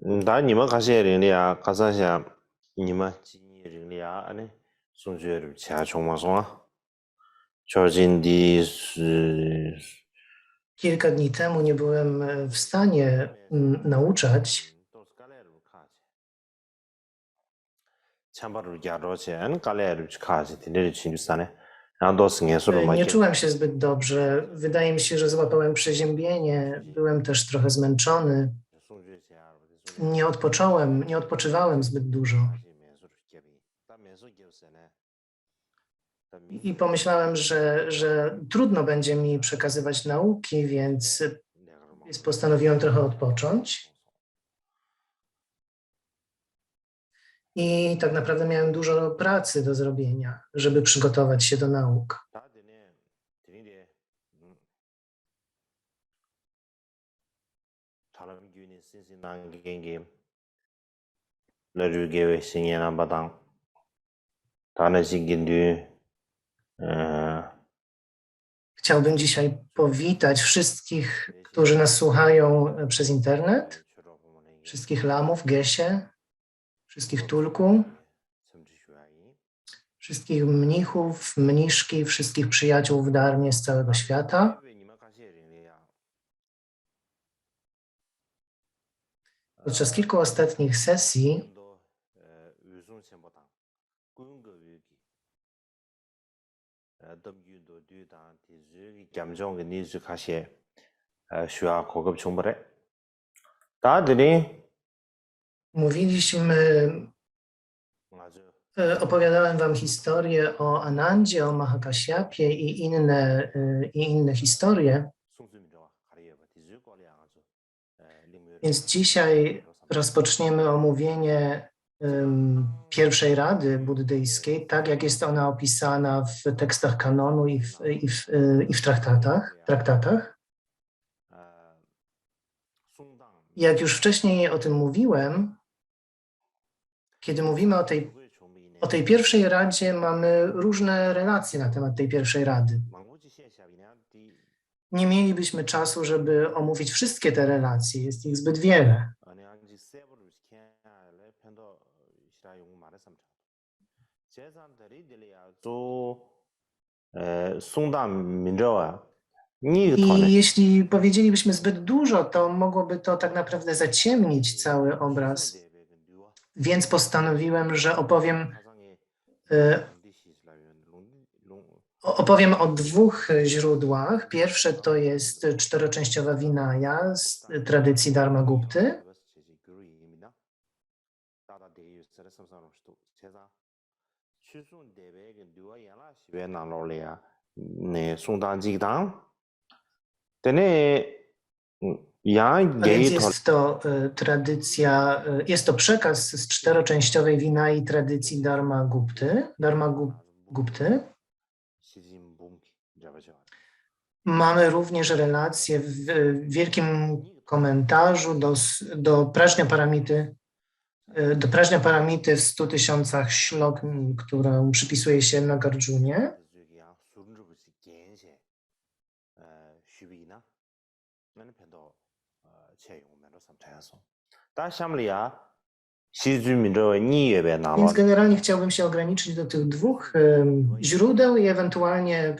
다 니마 가시에 링리아 가사샤 니마 지니 링리아 아니 송주를 차 종마송아 저진디 Kilka dni temu nie byłem w stanie nauczać. Nie czułem się zbyt dobrze. Wydaje mi się, że złapałem przeziębienie. Byłem też trochę zmęczony. Nie odpoczywałem zbyt dużo. I pomyślałem, że trudno będzie mi przekazywać nauki, więc postanowiłem trochę odpocząć. I tak naprawdę miałem dużo pracy do zrobienia, żeby przygotować się do nauk. Chciałbym dzisiaj powitać wszystkich, którzy nas słuchają przez internet, wszystkich lamów, gesie, wszystkich tulku, wszystkich mnichów, mniszki, wszystkich przyjaciół w Dharmie z całego świata. Podczas kilku ostatnich sesji opowiadałem wam historię o Anandzie, o Mahakasyapie i inne historie. Więc dzisiaj rozpoczniemy omówienie pierwszej rady buddyjskiej, tak jak jest ona opisana w tekstach kanonu i w traktatach. Jak już wcześniej o tym mówiłem, kiedy mówimy o tej pierwszej radzie, mamy różne relacje na temat tej pierwszej rady. Nie mielibyśmy czasu, żeby omówić wszystkie te relacje, jest ich zbyt wiele. I jeśli powiedzielibyśmy zbyt dużo, to mogłoby to tak naprawdę zaciemnić cały obraz. Więc postanowiłem, że opowiem o dwóch źródłach. Pierwsze to jest czteroczęściowa Vinaya z tradycji Dharmagupty. Więc jest to tradycja, jest to przekaz z czteroczęściowej Vinai tradycji Dharmagupty. Mamy również relację w wielkim komentarzu do Prajna Paramity w 100 000 ślok, którą przypisuje się Nagarjunie. Więc generalnie chciałbym się ograniczyć do tych dwóch źródeł i ewentualnie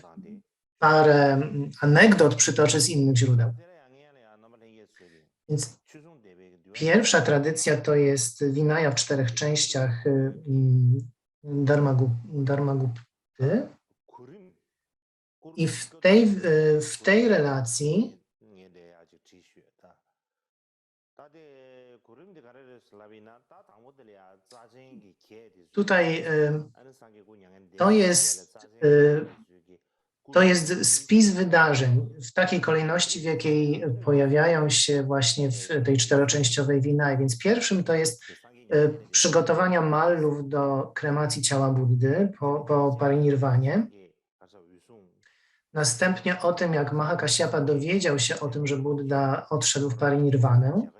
parę anegdot przytoczę z innych źródeł. Więc pierwsza tradycja to jest Vinaya w 4 częściach Dharmagupty. I w tej relacji tutaj to jest spis wydarzeń w takiej kolejności, w jakiej pojawiają się właśnie w tej czteroczęściowej Vinai. Więc pierwszym to jest przygotowania mallów do kremacji ciała Buddy po parinirwanie. Następnie o tym, jak Mahakasyapa dowiedział się o tym, że Buddha odszedł w parinirwanę.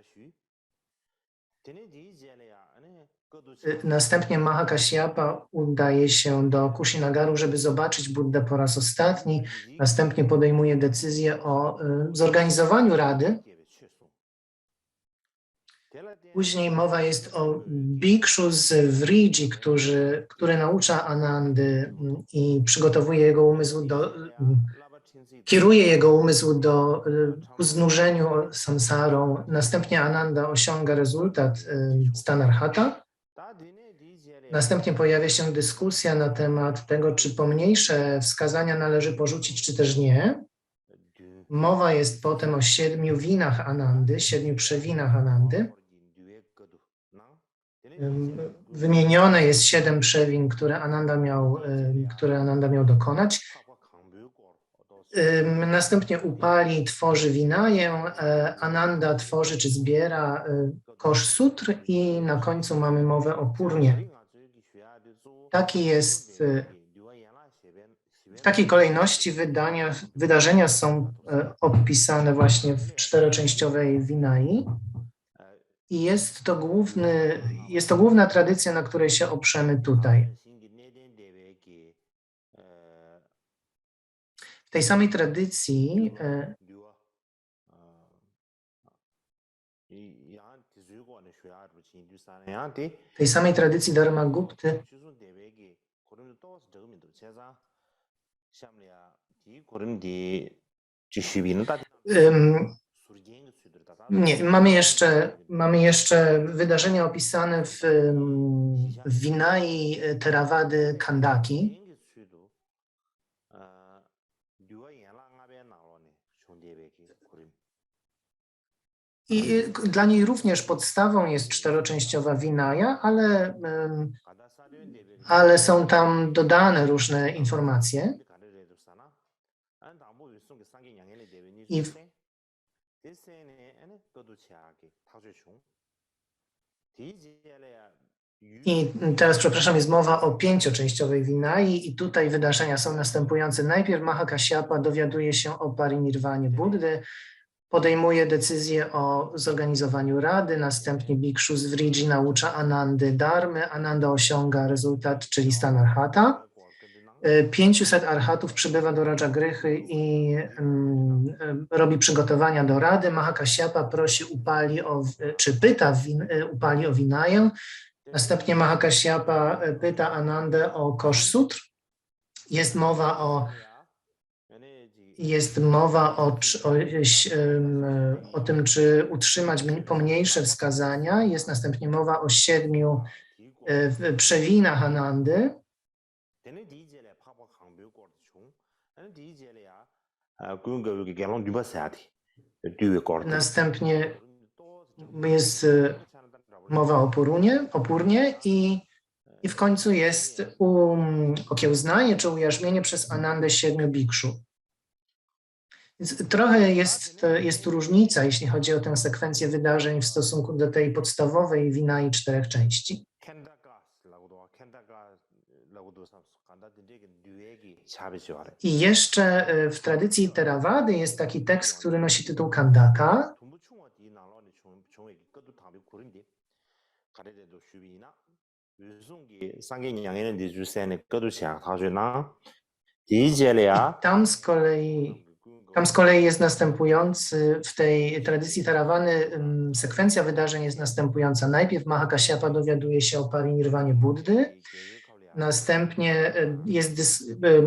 Następnie Mahakasyapa udaje się do Kushinagaru, żeby zobaczyć Buddę po raz ostatni. Następnie podejmuje decyzję o zorganizowaniu rady. Później mowa jest o bikszu z Vriji, który naucza Anandy i przygotowuje jego umysł kieruje jego umysł ku znużeniu samsarą. Następnie Ananda osiąga rezultat stanarhata. Następnie pojawia się dyskusja na temat tego, czy pomniejsze wskazania należy porzucić, czy też nie. Mowa jest potem o 7 winach Anandy, 7 przewinach Anandy. Wymienione jest 7 przewin, które Ananda miał dokonać. Następnie upali, tworzy winaję, Ananda tworzy czy zbiera kosz sutr i na końcu mamy mowę o purnie. W takiej kolejności wydarzenia są opisane właśnie w czteroczęściowej Vinai i jest to główna tradycja, na której się oprzemy tutaj. W tej samej tradycji Dharmagupty mamy jeszcze wydarzenia opisane w Vinai Theravady Khandaki. I dla niej również podstawą jest czteroczęściowa Vinaya, ale są tam dodane różne informacje. I teraz, przepraszam, jest mowa o 5-częściowej Vinai i tutaj wydarzenia są następujące. Najpierw Mahakasyapa dowiaduje się o parinirwanie Buddy, podejmuje decyzję o zorganizowaniu rady, następnie Bikshu z Vriji naucza Anandy Dharmy, Ananda osiąga rezultat, czyli stan arhata. 500 arhatów przybywa do Rajagryhy i robi przygotowania do rady. Mahakasyapa prosi pyta Upali o Vinaję. Następnie Mahakasyapa pyta Anandę o kosz sutr. Jest mowa o tym, czy utrzymać pomniejsze wskazania. Jest następnie mowa o 7 przewinach Anandy. Następnie jest mowa o purnie i w końcu jest okiełznanie czy ujarzmienie przez Anandę 7 bikszu. Więc trochę jest tu różnica, jeśli chodzi o tę sekwencję wydarzeń w stosunku do tej podstawowej Vinai 4 części. I jeszcze w tradycji Theravady jest taki tekst, który nosi tytuł Khandaka. Tam z kolei jest następujący, w tej tradycji Theravady sekwencja wydarzeń jest następująca. Najpierw Mahakasyapa dowiaduje się o parinirwanie Buddy, następnie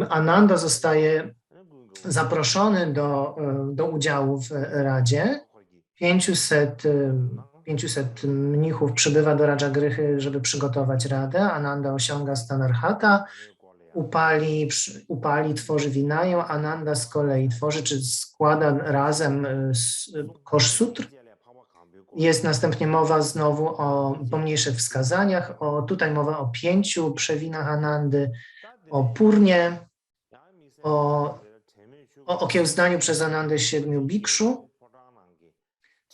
Ananda zostaje zaproszony do udziału w Radzie. 500 mnichów przybywa do Rajagryhy, żeby przygotować Radę. Ananda osiąga stan arhata. Upali tworzy Vinaję, Ananda z kolei tworzy czy składa razem kosz sutr. Jest następnie mowa znowu o pomniejszych wskazaniach, tutaj mowa o 5 przewinach Anandy, o purnie, o okiełznaniu przez Anandę 7 bikszu.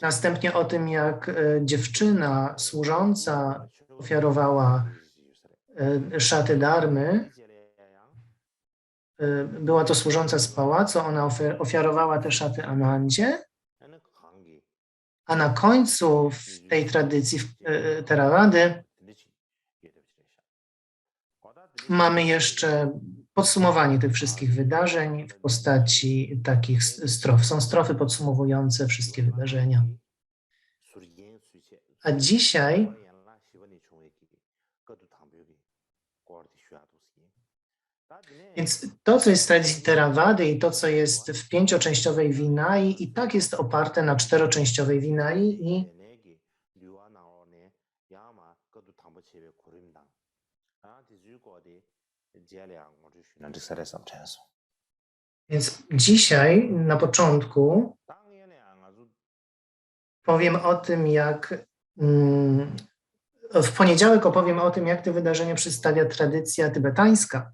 Następnie o tym, jak dziewczyna służąca ofiarowała szaty Dharmy. Była to służąca z pałacu, ona ofiarowała te szaty Anandzie, a na końcu w tej tradycji Theravady mamy jeszcze podsumowanie tych wszystkich wydarzeń w postaci takich strof. Są strofy podsumowujące wszystkie wydarzenia. A dzisiaj, więc to, co jest z tradycji Theravady i to, co jest w 5-częściowej Vinaya, i tak jest oparte na 4-częściowej Vinaya i więc dzisiaj na początku powiem o tym, w poniedziałek opowiem o tym, jak te wydarzenia przedstawia tradycja tybetańska.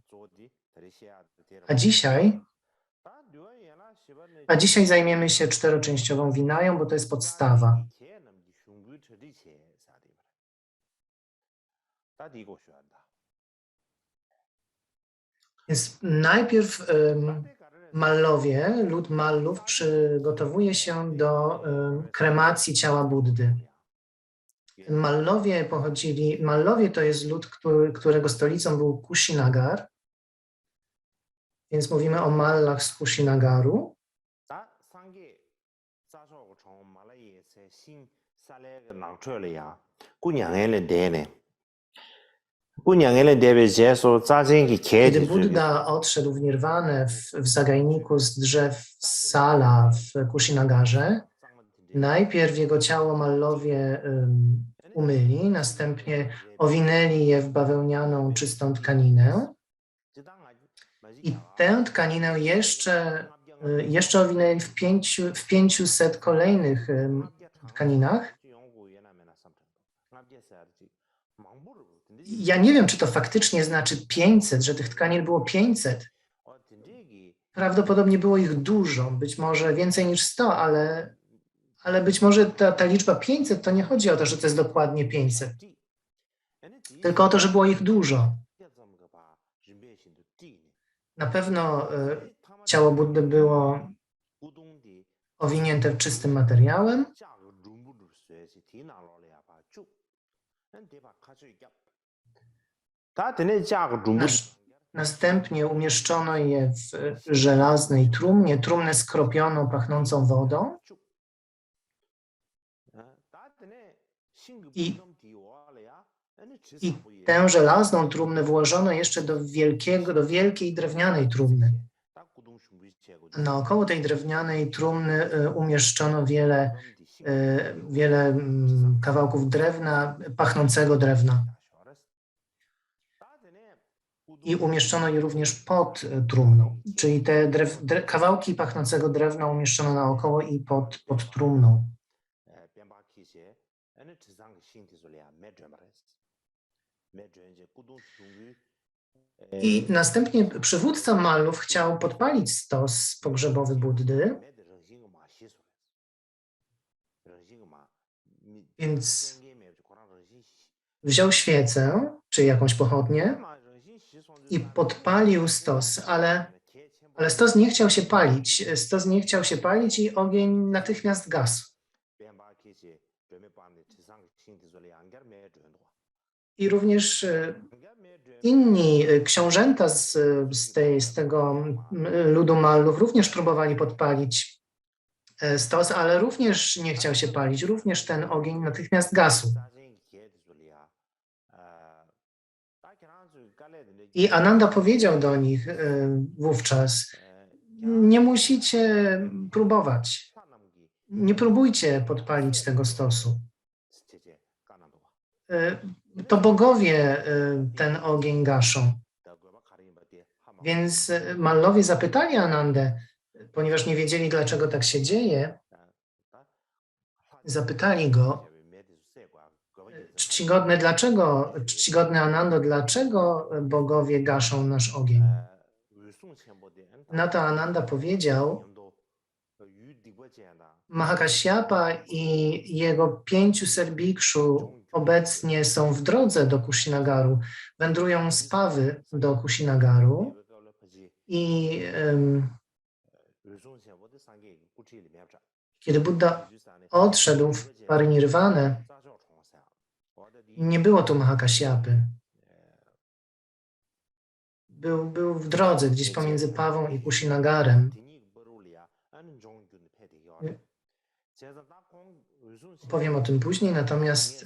A dzisiaj zajmiemy się 4-częściową Vinają, bo to jest podstawa. Więc najpierw Mallowie, lud Mallów przygotowuje się do kremacji ciała Buddy. Mallowie to jest lud, którego stolicą był Kushinagar, więc mówimy o Mallach z Kushinagaru. Kiedy Buddha odszedł w nirwanę w zagajniku z drzew Sala w Kushinagarze, najpierw jego ciało Mallowie umyli, następnie owinęli je w bawełnianą, czystą tkaninę i tę tkaninę jeszcze owinęli w 500 kolejnych tkaninach. Ja nie wiem, czy to faktycznie znaczy 500, że tych tkanin było 500. Prawdopodobnie było ich dużo, być może więcej niż 100, ale być może ta liczba 500 to nie chodzi o to, że to jest dokładnie 500, tylko o to, że było ich dużo. Na pewno ciało Buddy było owinięte czystym materiałem. Następnie umieszczono je w żelaznej trumnie, trumnę skropioną, pachnącą wodą. I tę żelazną trumnę włożono jeszcze do wielkiej drewnianej trumny. Naokoło tej drewnianej trumny umieszczono wiele kawałków drewna, pachnącego drewna. I umieszczono je również pod trumną, czyli te kawałki pachnącego drewna umieszczono naokoło i pod trumną. I następnie przywódca Mallów chciał podpalić stos pogrzebowy Buddy, więc wziął świecę, czy jakąś pochodnię i podpalił stos, ale stos nie chciał się palić. Stos nie chciał się palić i ogień natychmiast gasł. I również inni książęta z tego ludu Mallów również próbowali podpalić stos, ale również nie chciał się palić. Również ten ogień natychmiast gasł. I Ananda powiedział do nich wówczas: nie musicie próbować. Nie próbujcie podpalić tego stosu. To bogowie ten ogień gaszą. Więc Mallowie zapytali Anandę, ponieważ nie wiedzieli, dlaczego tak się dzieje, zapytali go: czcigodny Anando, dlaczego bogowie gaszą nasz ogień? Na to Ananda powiedział: Mahakasyapa i jego 500 bikszu obecnie są w drodze do Kushinagaru, wędrują z Pawy do Kushinagaru i kiedy Buddha odszedł w parynirwanę, nie było tu Mahakasyapy. Był w drodze gdzieś pomiędzy Pawą i Kushinagarem. Powiem o tym później, natomiast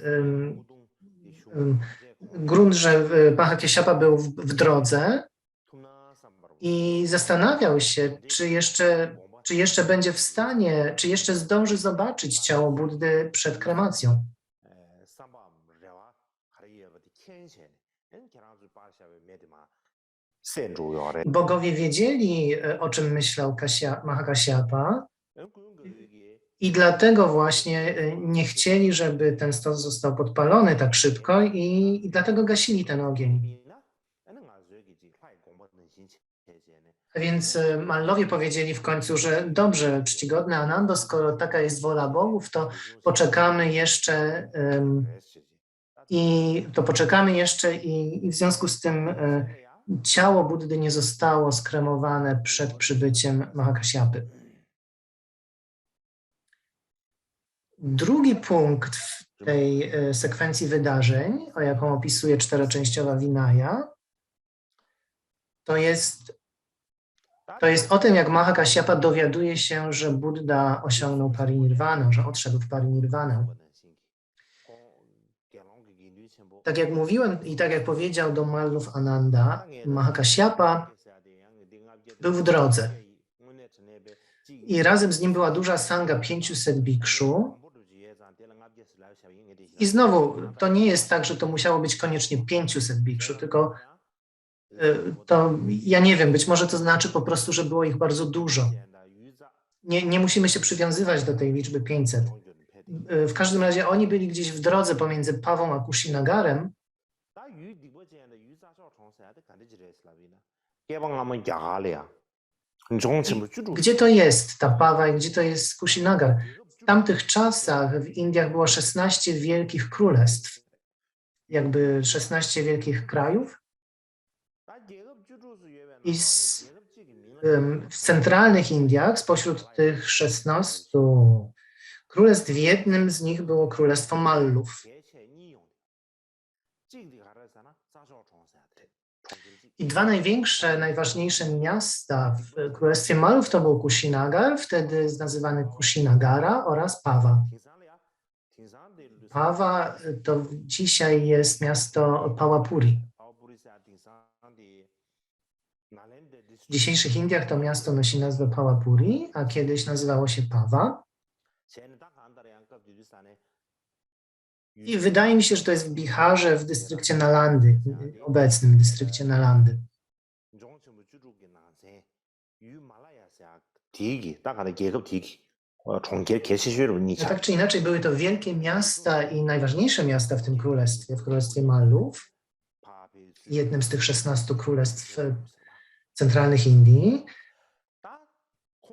grunt, że Mahakasyapa był w drodze i zastanawiał się, czy jeszcze będzie w stanie, czy jeszcze zdąży zobaczyć ciało Buddy przed kremacją. Bogowie wiedzieli, o czym myślał Mahakasyapa i dlatego właśnie nie chcieli, żeby ten stos został podpalony tak szybko i dlatego gasili ten ogień. A więc Mallowie powiedzieli w końcu, że dobrze, czcigodny Anando, skoro taka jest wola bogów, to poczekamy jeszcze i w związku z tym ciało Buddy nie zostało skremowane przed przybyciem Mahakasyapy. Drugi punkt w tej sekwencji wydarzeń, o jaką opisuje czteroczęściowa Vinaya, to jest o tym, jak Mahakasyapa dowiaduje się, że Buddha osiągnął parinirvanę, że odszedł w parinirvanę. Tak jak mówiłem i tak jak powiedział do Mallów Ananda, Mahakasyapa był w drodze i razem z nim była duża sanga 500 bikszu. I znowu, to nie jest tak, że to musiało być koniecznie 500 bikszu, tylko to, ja nie wiem, być może to znaczy po prostu, że było ich bardzo dużo. Nie musimy się przywiązywać do tej liczby 500. W każdym razie oni byli gdzieś w drodze pomiędzy Pawą a Kushinagarem. Gdzie to jest ta Pawa i gdzie to jest Kushinagar? W tamtych czasach w Indiach było 16 wielkich królestw, jakby 16 wielkich krajów. I w centralnych Indiach spośród tych 16 królestw w jednym z nich było królestwo Mallów. I dwa największe, najważniejsze miasta w królestwie Mallów to był Kushinagar, wtedy nazywany Kushinagara, oraz Pawa. Pawa to dzisiaj jest miasto Pawapuri. W dzisiejszych Indiach to miasto nosi nazwę Pawapuri, a kiedyś nazywało się Pawa. I wydaje mi się, że to jest w Biharze, w dystrykcie Nalandy, obecnym dystrykcie Nalandy. No tak czy inaczej były to wielkie miasta i najważniejsze miasta w tym królestwie, w królestwie Mallów, jednym z tych 16 królestw centralnych Indii.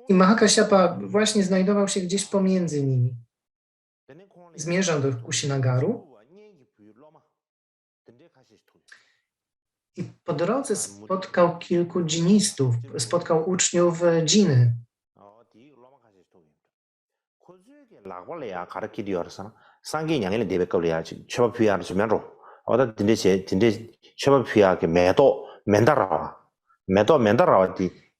I Mahakasyapa właśnie znajdował się gdzieś pomiędzy nimi. Zmierzał do Kushinagaru i po drodze spotkał kilku dżinistów, spotkał uczniów dżiny.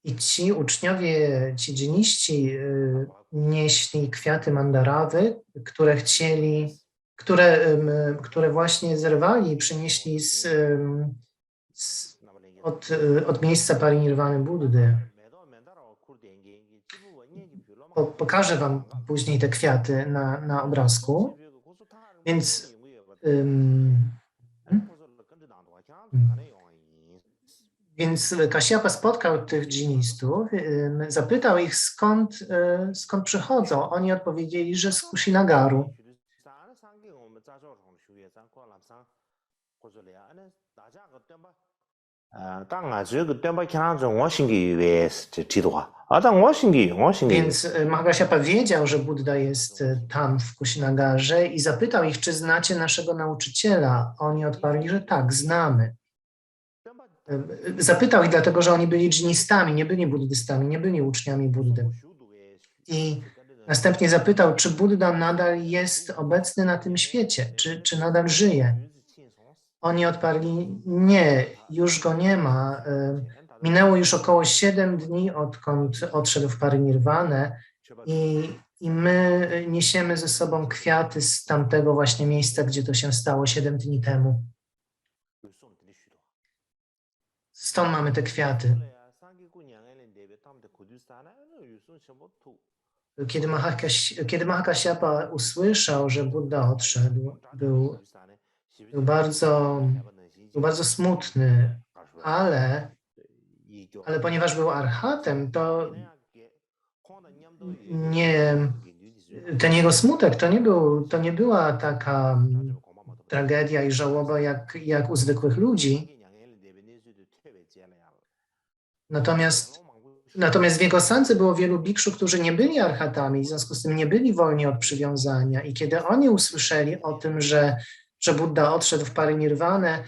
I ci uczniowie, ci dżiniści nieśli kwiaty mandarawy, które właśnie zerwali i przynieśli od miejsca parinirvany Buddy. Pokażę wam później te kwiaty na obrazku. Więc Kasyapa spotkał tych dżinistów, zapytał ich, skąd przychodzą. Oni odpowiedzieli, że z Kushinagaru. Więc Mahakasyapa wiedział, że Buddha jest tam w Kushinagarze i zapytał ich, czy znacie naszego nauczyciela. Oni odparli, że tak, znamy. Zapytał ich dlatego, że oni byli dżinistami, nie byli buddystami, nie byli uczniami Buddy. I następnie zapytał, czy Buddha nadal jest obecny na tym świecie, czy nadal żyje. Oni odparli, nie, już go nie ma. Minęło już około 7 dni, odkąd odszedł w parinirvanę I my niesiemy ze sobą kwiaty z tamtego właśnie miejsca, gdzie to się stało 7 dni temu. Stąd mamy te kwiaty. Kiedy Mahakasyapa usłyszał, że Buddha odszedł, był bardzo smutny, ale ponieważ był arhatem, to ten jego smutek to nie była taka tragedia i żałoba jak u zwykłych ludzi. Natomiast w jego sandze było wielu bikszu, którzy nie byli arhatami, w związku z tym nie byli wolni od przywiązania. I kiedy oni usłyszeli o tym, że Buddha odszedł w parynirwanę,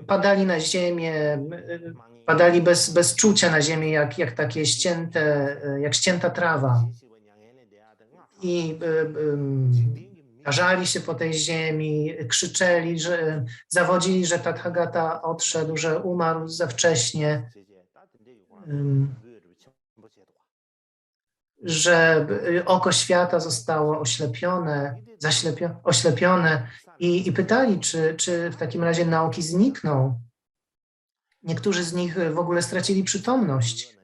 padali na ziemię, padali bez czucia na ziemię, jak takie ścięta trawa. I tarzali się po tej ziemi, krzyczeli, zawodzili, że Tathagata odszedł, że umarł za wcześnie, że oko świata zostało oślepione i pytali, czy w takim razie nauki znikną. Niektórzy z nich w ogóle stracili przytomność.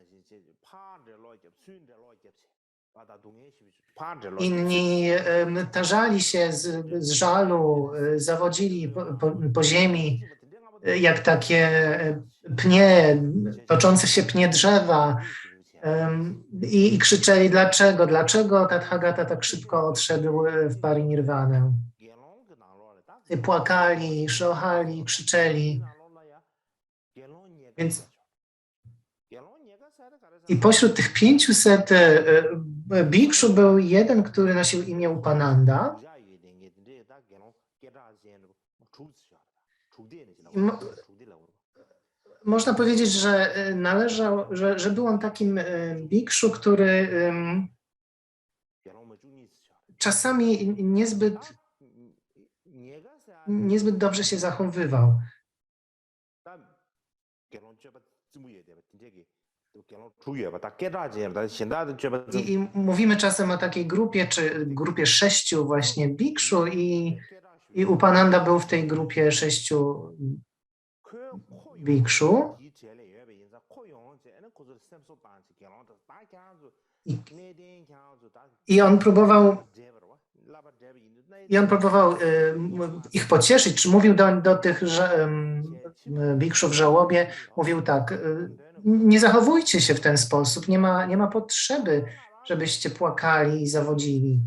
Inni tarzali się z żalu, zawodzili po ziemi, jak takie pnie, toczące się pnie drzewa i krzyczeli, dlaczego Tathagata tak szybko odszedł w parynirwanę. Płakali, szlochali, krzyczeli. Więc i pośród tych 500 bikszu był jeden, który nosił imię Upananda. Można powiedzieć, że że był on takim bikszu, który czasami niezbyt dobrze się zachowywał. I mówimy czasem o takiej grupie, czy grupie 6 właśnie bikszu i Upananda był w tej grupie 6 bikszu. I on próbował ich pocieszyć, czy mówił do tych bikszu w żałobie, mówił tak, nie zachowujcie się w ten sposób, nie ma potrzeby, żebyście płakali i zawodzili.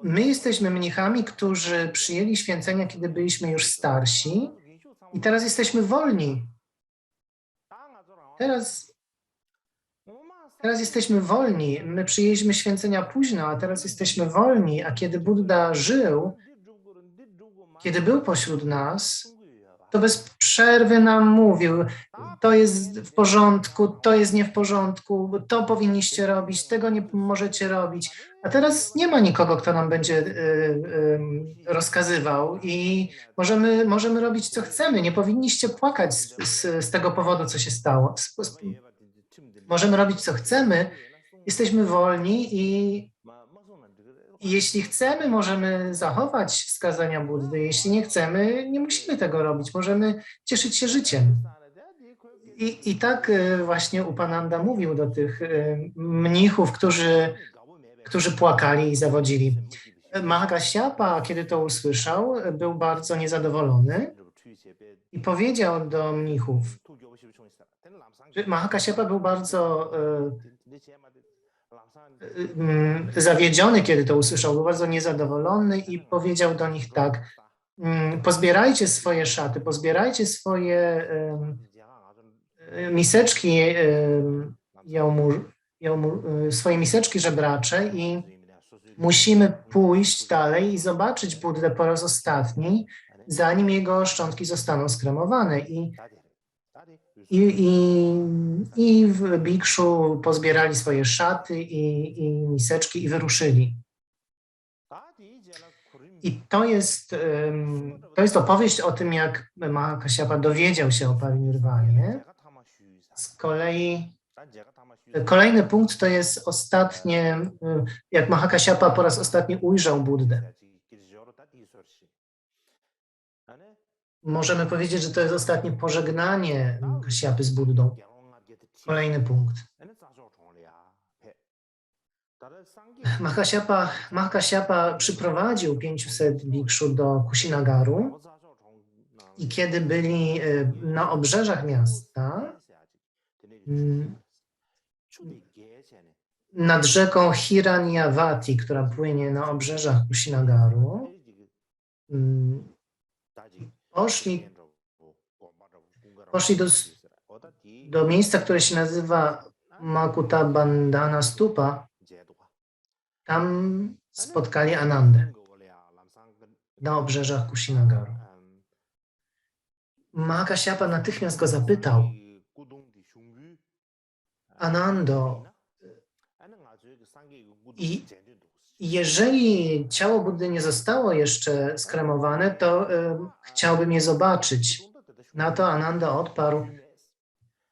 My jesteśmy mnichami, którzy przyjęli święcenia, kiedy byliśmy już starsi i teraz jesteśmy wolni. Teraz jesteśmy wolni. My przyjęliśmy święcenia późno, a teraz jesteśmy wolni. A kiedy Buddha żył, kiedy był pośród nas, to bez przerwy nam mówił, to jest w porządku, to jest nie w porządku, to powinniście robić, tego nie możecie robić. A teraz nie ma nikogo, kto nam będzie rozkazywał i możemy robić, co chcemy. Nie powinniście płakać z tego powodu, co się stało. Możemy robić, co chcemy. Jesteśmy wolni i jeśli chcemy, możemy zachować wskazania Buddy. Jeśli nie chcemy, nie musimy tego robić. Możemy cieszyć się życiem. I tak właśnie Upananda mówił do tych mnichów, którzy płakali i zawodzili. Mahakasyapa, kiedy to usłyszał, był bardzo niezadowolony i powiedział do mnichów, że Mahakasyapa był bardzo zawiedziony, kiedy to usłyszał, był bardzo niezadowolony i powiedział do nich tak, pozbierajcie swoje szaty, pozbierajcie swoje miseczki, swoje miseczki żebracze i musimy pójść dalej i zobaczyć Buddę po raz ostatni, zanim jego szczątki zostaną skremowane. I w bikszu pozbierali swoje szaty i miseczki i wyruszyli. I to jest opowieść o tym, jak Mahakasyapa dowiedział się o parynirwanie. Z kolei Kolejny punkt to jest ostatnie, jak Mahakasyapa po raz ostatni ujrzał Buddę. Możemy powiedzieć, że to jest ostatnie pożegnanie Kasyapy z Buddą. Kolejny punkt. Mahakasyapa przyprowadził 500 bikszu do Kushinagaru i kiedy byli na obrzeżach miasta, nad rzeką Hiranyavati, która płynie na obrzeżach Kushinagaru, poszli do miejsca, które się nazywa Makuta Bandhana Stupa. Tam spotkali Anandę na obrzeżach Kushinagaru. Mahakasyapa natychmiast go zapytał: Anando, i jeżeli ciało Buddy nie zostało jeszcze skremowane, to chciałbym je zobaczyć. Na to Ananda odparł: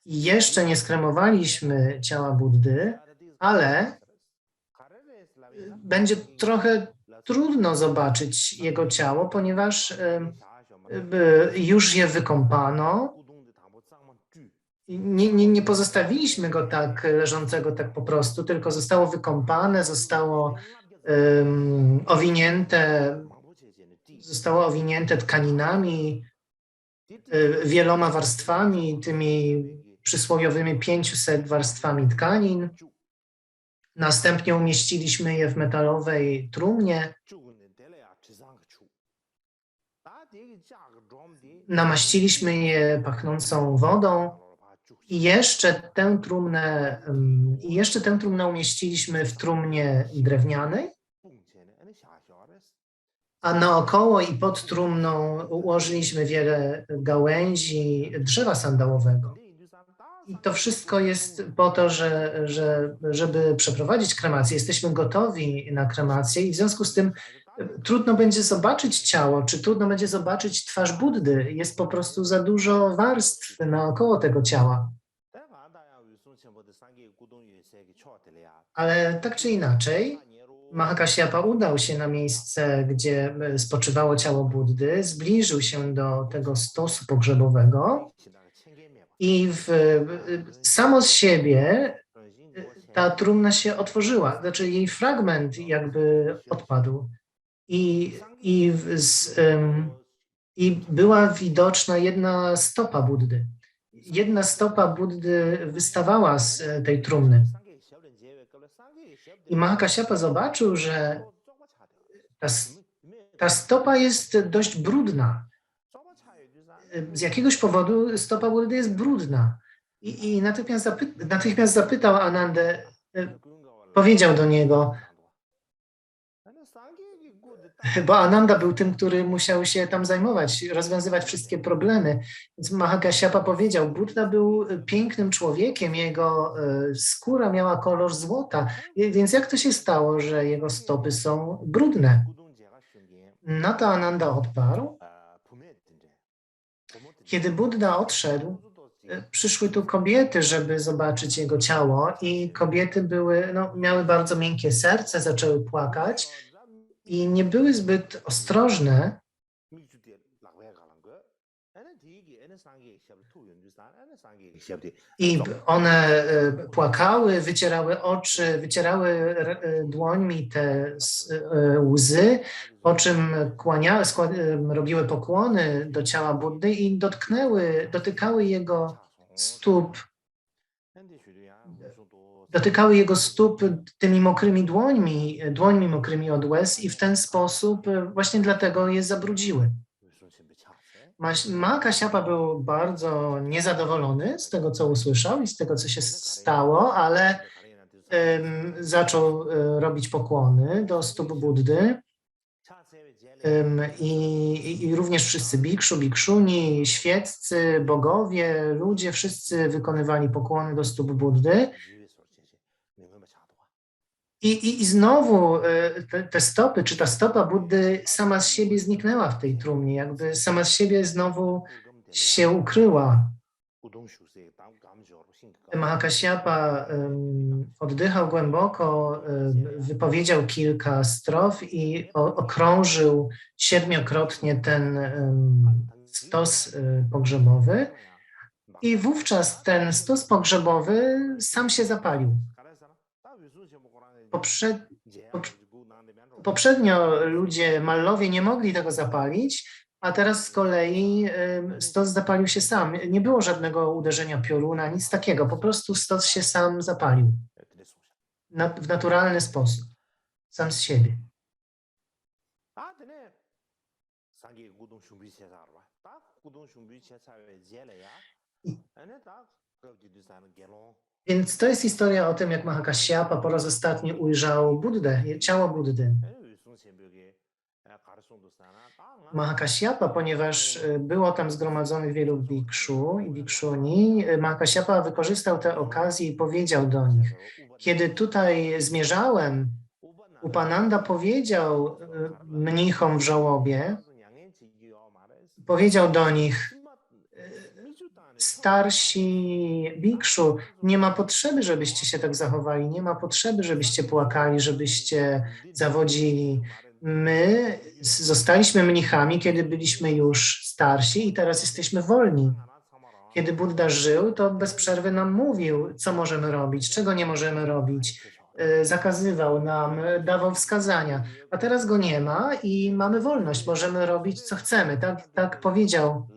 jeszcze nie skremowaliśmy ciała Buddy, ale będzie trochę trudno zobaczyć jego ciało, ponieważ już je wykąpano. Nie pozostawiliśmy go tak leżącego tak po prostu, tylko zostało wykąpane, zostało owinięte tkaninami, wieloma warstwami, tymi przysłowiowymi 500 warstwami tkanin. Następnie umieściliśmy je w metalowej trumnie. Namaściliśmy je pachnącą wodą i jeszcze tę trumnę umieściliśmy w trumnie drewnianej, a naokoło i pod trumną ułożyliśmy wiele gałęzi drzewa sandałowego. I to wszystko jest po to, żeby przeprowadzić kremację. Jesteśmy gotowi na kremację i w związku z tym trudno będzie zobaczyć ciało, czy trudno będzie zobaczyć twarz Buddy. Jest po prostu za dużo warstw naokoło tego ciała. Ale tak czy inaczej, Mahakasyapa udał się na miejsce, gdzie spoczywało ciało Buddy, zbliżył się do tego stosu pogrzebowego i samo z siebie ta trumna się otworzyła, znaczy jej fragment jakby odpadł i była widoczna jedna stopa Buddy. Jedna stopa Buddy wystawała z tej trumny. I Mahakasyapa zobaczył, że ta stopa jest dość brudna. Z jakiegoś powodu stopa Buddy jest brudna. I natychmiast zapytał Anandę, powiedział do niego, bo Ananda był tym, który musiał się tam zajmować, rozwiązywać wszystkie problemy. Więc Mahakasyapa powiedział: Buddha był pięknym człowiekiem, jego skóra miała kolor złota, więc jak to się stało, że jego stopy są brudne? Na to Ananda odparł: kiedy Buddha odszedł, przyszły tu kobiety, żeby zobaczyć jego ciało i kobiety miały bardzo miękkie serce, zaczęły płakać i nie były zbyt ostrożne. I one płakały, wycierały oczy, wycierały dłońmi te łzy, po czym robiły pokłony do ciała Buddy i dotykały jego stóp tymi mokrymi dłońmi mokrymi od łez i w ten sposób właśnie dlatego je zabrudziły. Mahakasyapa był bardzo niezadowolony z tego, co usłyszał i z tego, co się stało, ale zaczął robić pokłony do stóp Buddy i również wszyscy bikszu, bikszuni, świeccy, bogowie, ludzie, wszyscy wykonywali pokłony do stóp Buddy. I znowu te stopy, czy ta stopa Buddy sama z siebie zniknęła w tej trumnie, jakby sama z siebie znowu się ukryła. Mahakasyapa oddychał głęboko, wypowiedział kilka strof i okrążył 7-krotnie ten stos pogrzebowy i wówczas ten stos pogrzebowy sam się zapalił. Poprzednio ludzie, Mallowie, nie mogli tego zapalić, a teraz z kolei stos zapalił się sam. Nie było żadnego uderzenia pioruna, nic takiego. Po prostu stos się sam zapalił w naturalny sposób, sam z siebie. Więc to jest historia o tym, jak Mahakasyapa po raz ostatni ujrzał Buddę, ciało Buddy. Mahakasyapa, ponieważ było tam zgromadzonych wielu bikszu i bikshuni, Mahakasyapa wykorzystał tę okazję i powiedział do nich: kiedy tutaj zmierzałem, Upananda powiedział mnichom w żałobie, powiedział do nich: starsi bikszu, nie ma potrzeby, żebyście się tak zachowali, nie ma potrzeby, żebyście płakali, żebyście zawodzili. My zostaliśmy mnichami, kiedy byliśmy już starsi i teraz jesteśmy wolni. Kiedy Buddha żył, to bez przerwy nam mówił, co możemy robić, czego nie możemy robić. Zakazywał nam, dawał wskazania. A teraz go nie ma i mamy wolność, możemy robić, co chcemy. Tak powiedział.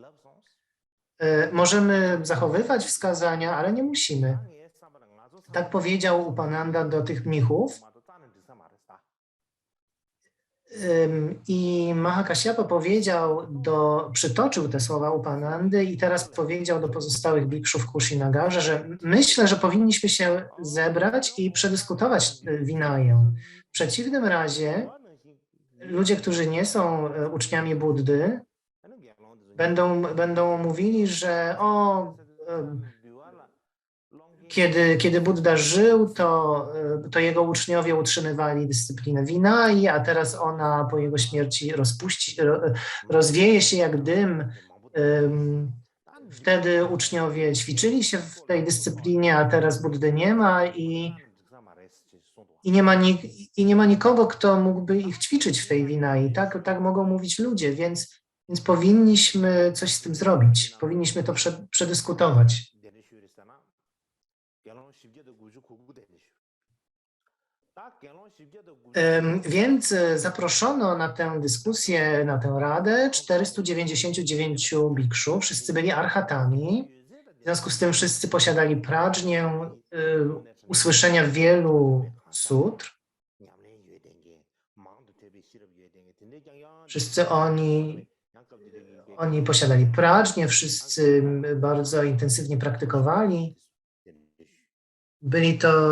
Możemy zachowywać wskazania, ale nie musimy. Tak powiedział Upananda do tych mnichów. I Mahakasyapa przytoczył te słowa Upanandy i teraz powiedział do pozostałych bikshów w Kushinagarze, że myślę, że powinniśmy się zebrać i przedyskutować Vinaję. W przeciwnym razie ludzie, którzy nie są uczniami Buddy, będą mówili, że kiedy Buddha żył, to jego uczniowie utrzymywali dyscyplinę Vinai, a teraz ona po jego śmierci rozwieje się jak dym. Wtedy uczniowie ćwiczyli się w tej dyscyplinie, a teraz Buddy nie ma i nie ma nikogo, kto mógłby ich ćwiczyć w tej Vinai. Tak mogą mówić ludzie, więc powinniśmy coś z tym zrobić. Powinniśmy to przedyskutować. Więc zaproszono na tę dyskusję, na tę radę 499 bikszu. Wszyscy byli arhatami. W związku z tym wszyscy posiadali pradżnię usłyszenia wielu sutr. Wszyscy oni posiadali pradżnię, wszyscy bardzo intensywnie praktykowali. Byli to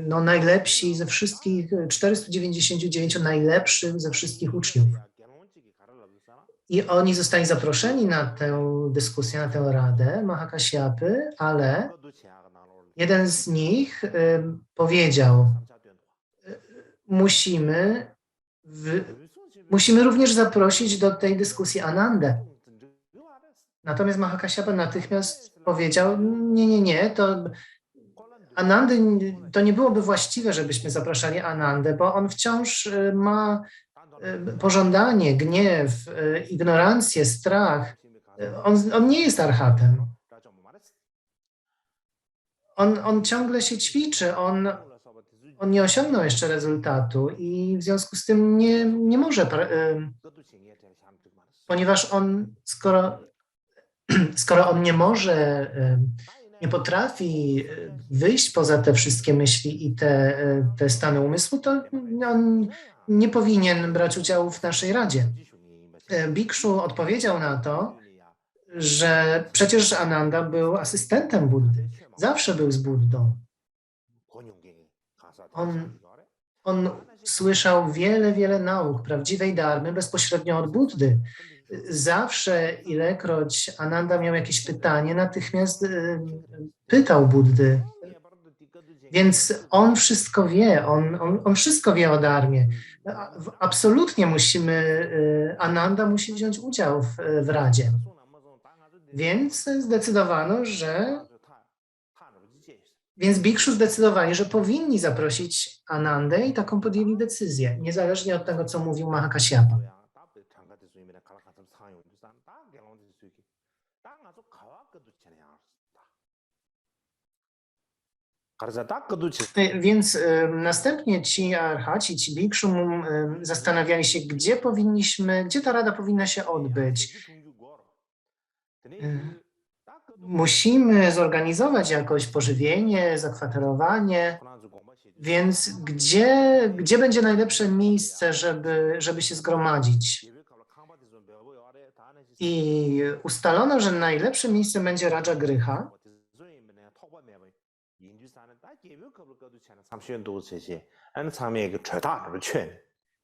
najlepsi ze wszystkich, 499 najlepszych ze wszystkich uczniów. I oni zostali zaproszeni na tę dyskusję, na tę radę Mahakasyapy, ale jeden z nich powiedział: musimy również zaprosić do tej dyskusji Anandę. Natomiast Mahakasyapa natychmiast powiedział: nie, Anandy, to nie byłoby właściwe, żebyśmy zapraszali Anandę, bo on wciąż ma pożądanie, gniew, ignorancję, strach. On nie jest arhatem. On ciągle się ćwiczy, on nie osiągnął jeszcze rezultatu i w związku z tym nie może, ponieważ skoro on nie może, nie potrafi wyjść poza te wszystkie myśli i te stany umysłu, to on nie powinien brać udziału w naszej radzie. Bikszu odpowiedział na to, że przecież Ananda był asystentem Buddy. Zawsze był z Buddą. On słyszał wiele nauk prawdziwej dharmy bezpośrednio od Buddy. Zawsze, ilekroć Ananda miał jakieś pytanie, natychmiast pytał Buddy. Więc on wszystko wie, on wszystko wie o dharmie. Absolutnie Ananda musi wziąć udział w radzie. Więc zdecydowano, że Więc Bikszu zdecydowali, że powinni zaprosić Anandę i taką podjęli decyzję, niezależnie od tego, co mówił Mahakasyapa. Więc następnie ci archaci, ci Bikszu zastanawiali się, gdzie ta rada powinna się odbyć. Musimy zorganizować jakoś pożywienie, zakwaterowanie, więc gdzie będzie najlepsze miejsce, żeby się zgromadzić? I ustalono, że najlepsze miejsce będzie Raja Gryha,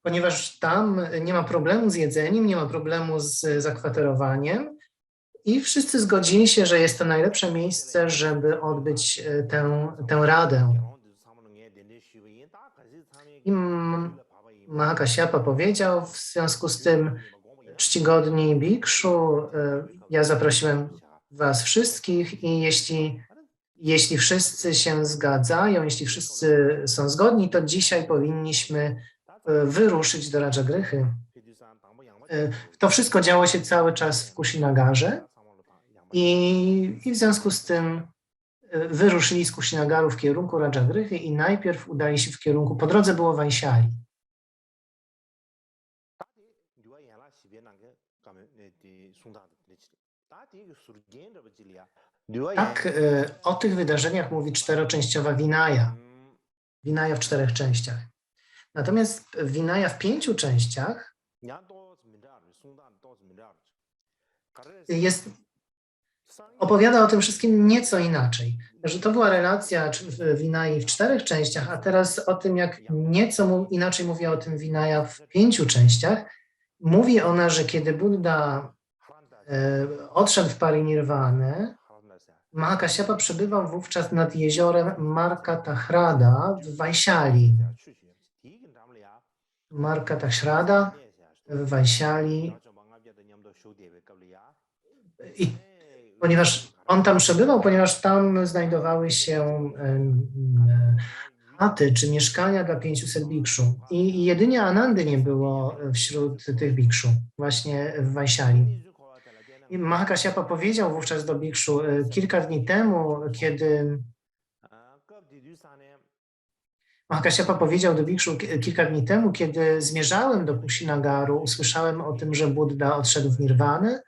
ponieważ tam nie ma problemu z jedzeniem, nie ma problemu z zakwaterowaniem i wszyscy zgodzili się, że jest to najlepsze miejsce, żeby odbyć tę radę. I Mahakasyapa powiedział w związku z tym: czcigodni Bikszu, ja zaprosiłem was wszystkich i jeśli wszyscy się zgadzają, jeśli wszyscy są zgodni, to dzisiaj powinniśmy wyruszyć do Rajagryhy. To wszystko działo się cały czas w Kushinagarze i w związku z tym wyruszyli z Kushinagaru w kierunku Rajagryhy i najpierw udali się w kierunku, po drodze było Vaishali. Tak, o tych wydarzeniach mówi czteroczęściowa Vinaya. Vinaya w 4 częściach. Natomiast Vinaya w 5 częściach opowiada o tym wszystkim nieco inaczej. Że to była relacja Vinaya w 4 częściach, a teraz o tym, jak nieco inaczej mówi o tym Vinaya w 5 częściach. Mówi ona, że kiedy Buddha odszedł w parinirwanę, Mahakasyapa przebywał wówczas nad jeziorem Markatahrada w Vaishali. Markatahrada w Vaishali. I ponieważ on tam przebywał, ponieważ tam znajdowały się chaty czy mieszkania dla 500 bikszu. I jedynie Anandy nie było wśród tych bikszu, właśnie w Vaishali. I Mahakasyapa powiedział wówczas do bikszu kilka dni temu, kiedy zmierzałem do Kushinagaru, usłyszałem o tym, że Buddha odszedł w nirwanę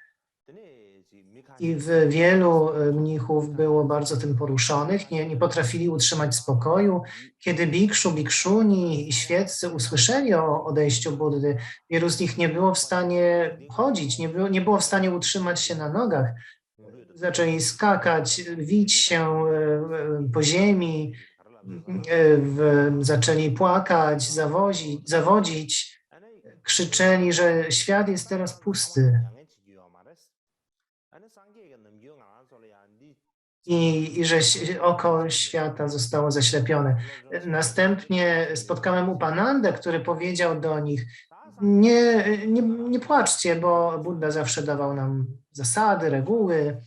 i wielu mnichów było bardzo tym poruszonych, nie potrafili utrzymać spokoju. Kiedy bikszu, bikszuni i świeccy usłyszeli o odejściu Buddy, wielu z nich nie było w stanie chodzić, nie było w stanie utrzymać się na nogach. Zaczęli skakać, wić się po ziemi, zaczęli płakać, zawodzić, krzyczeli, że świat jest teraz pusty. I że oko świata zostało zaślepione. Następnie spotkałem Upanandę, który powiedział do nich: nie płaczcie, bo Buddha zawsze dawał nam zasady, reguły,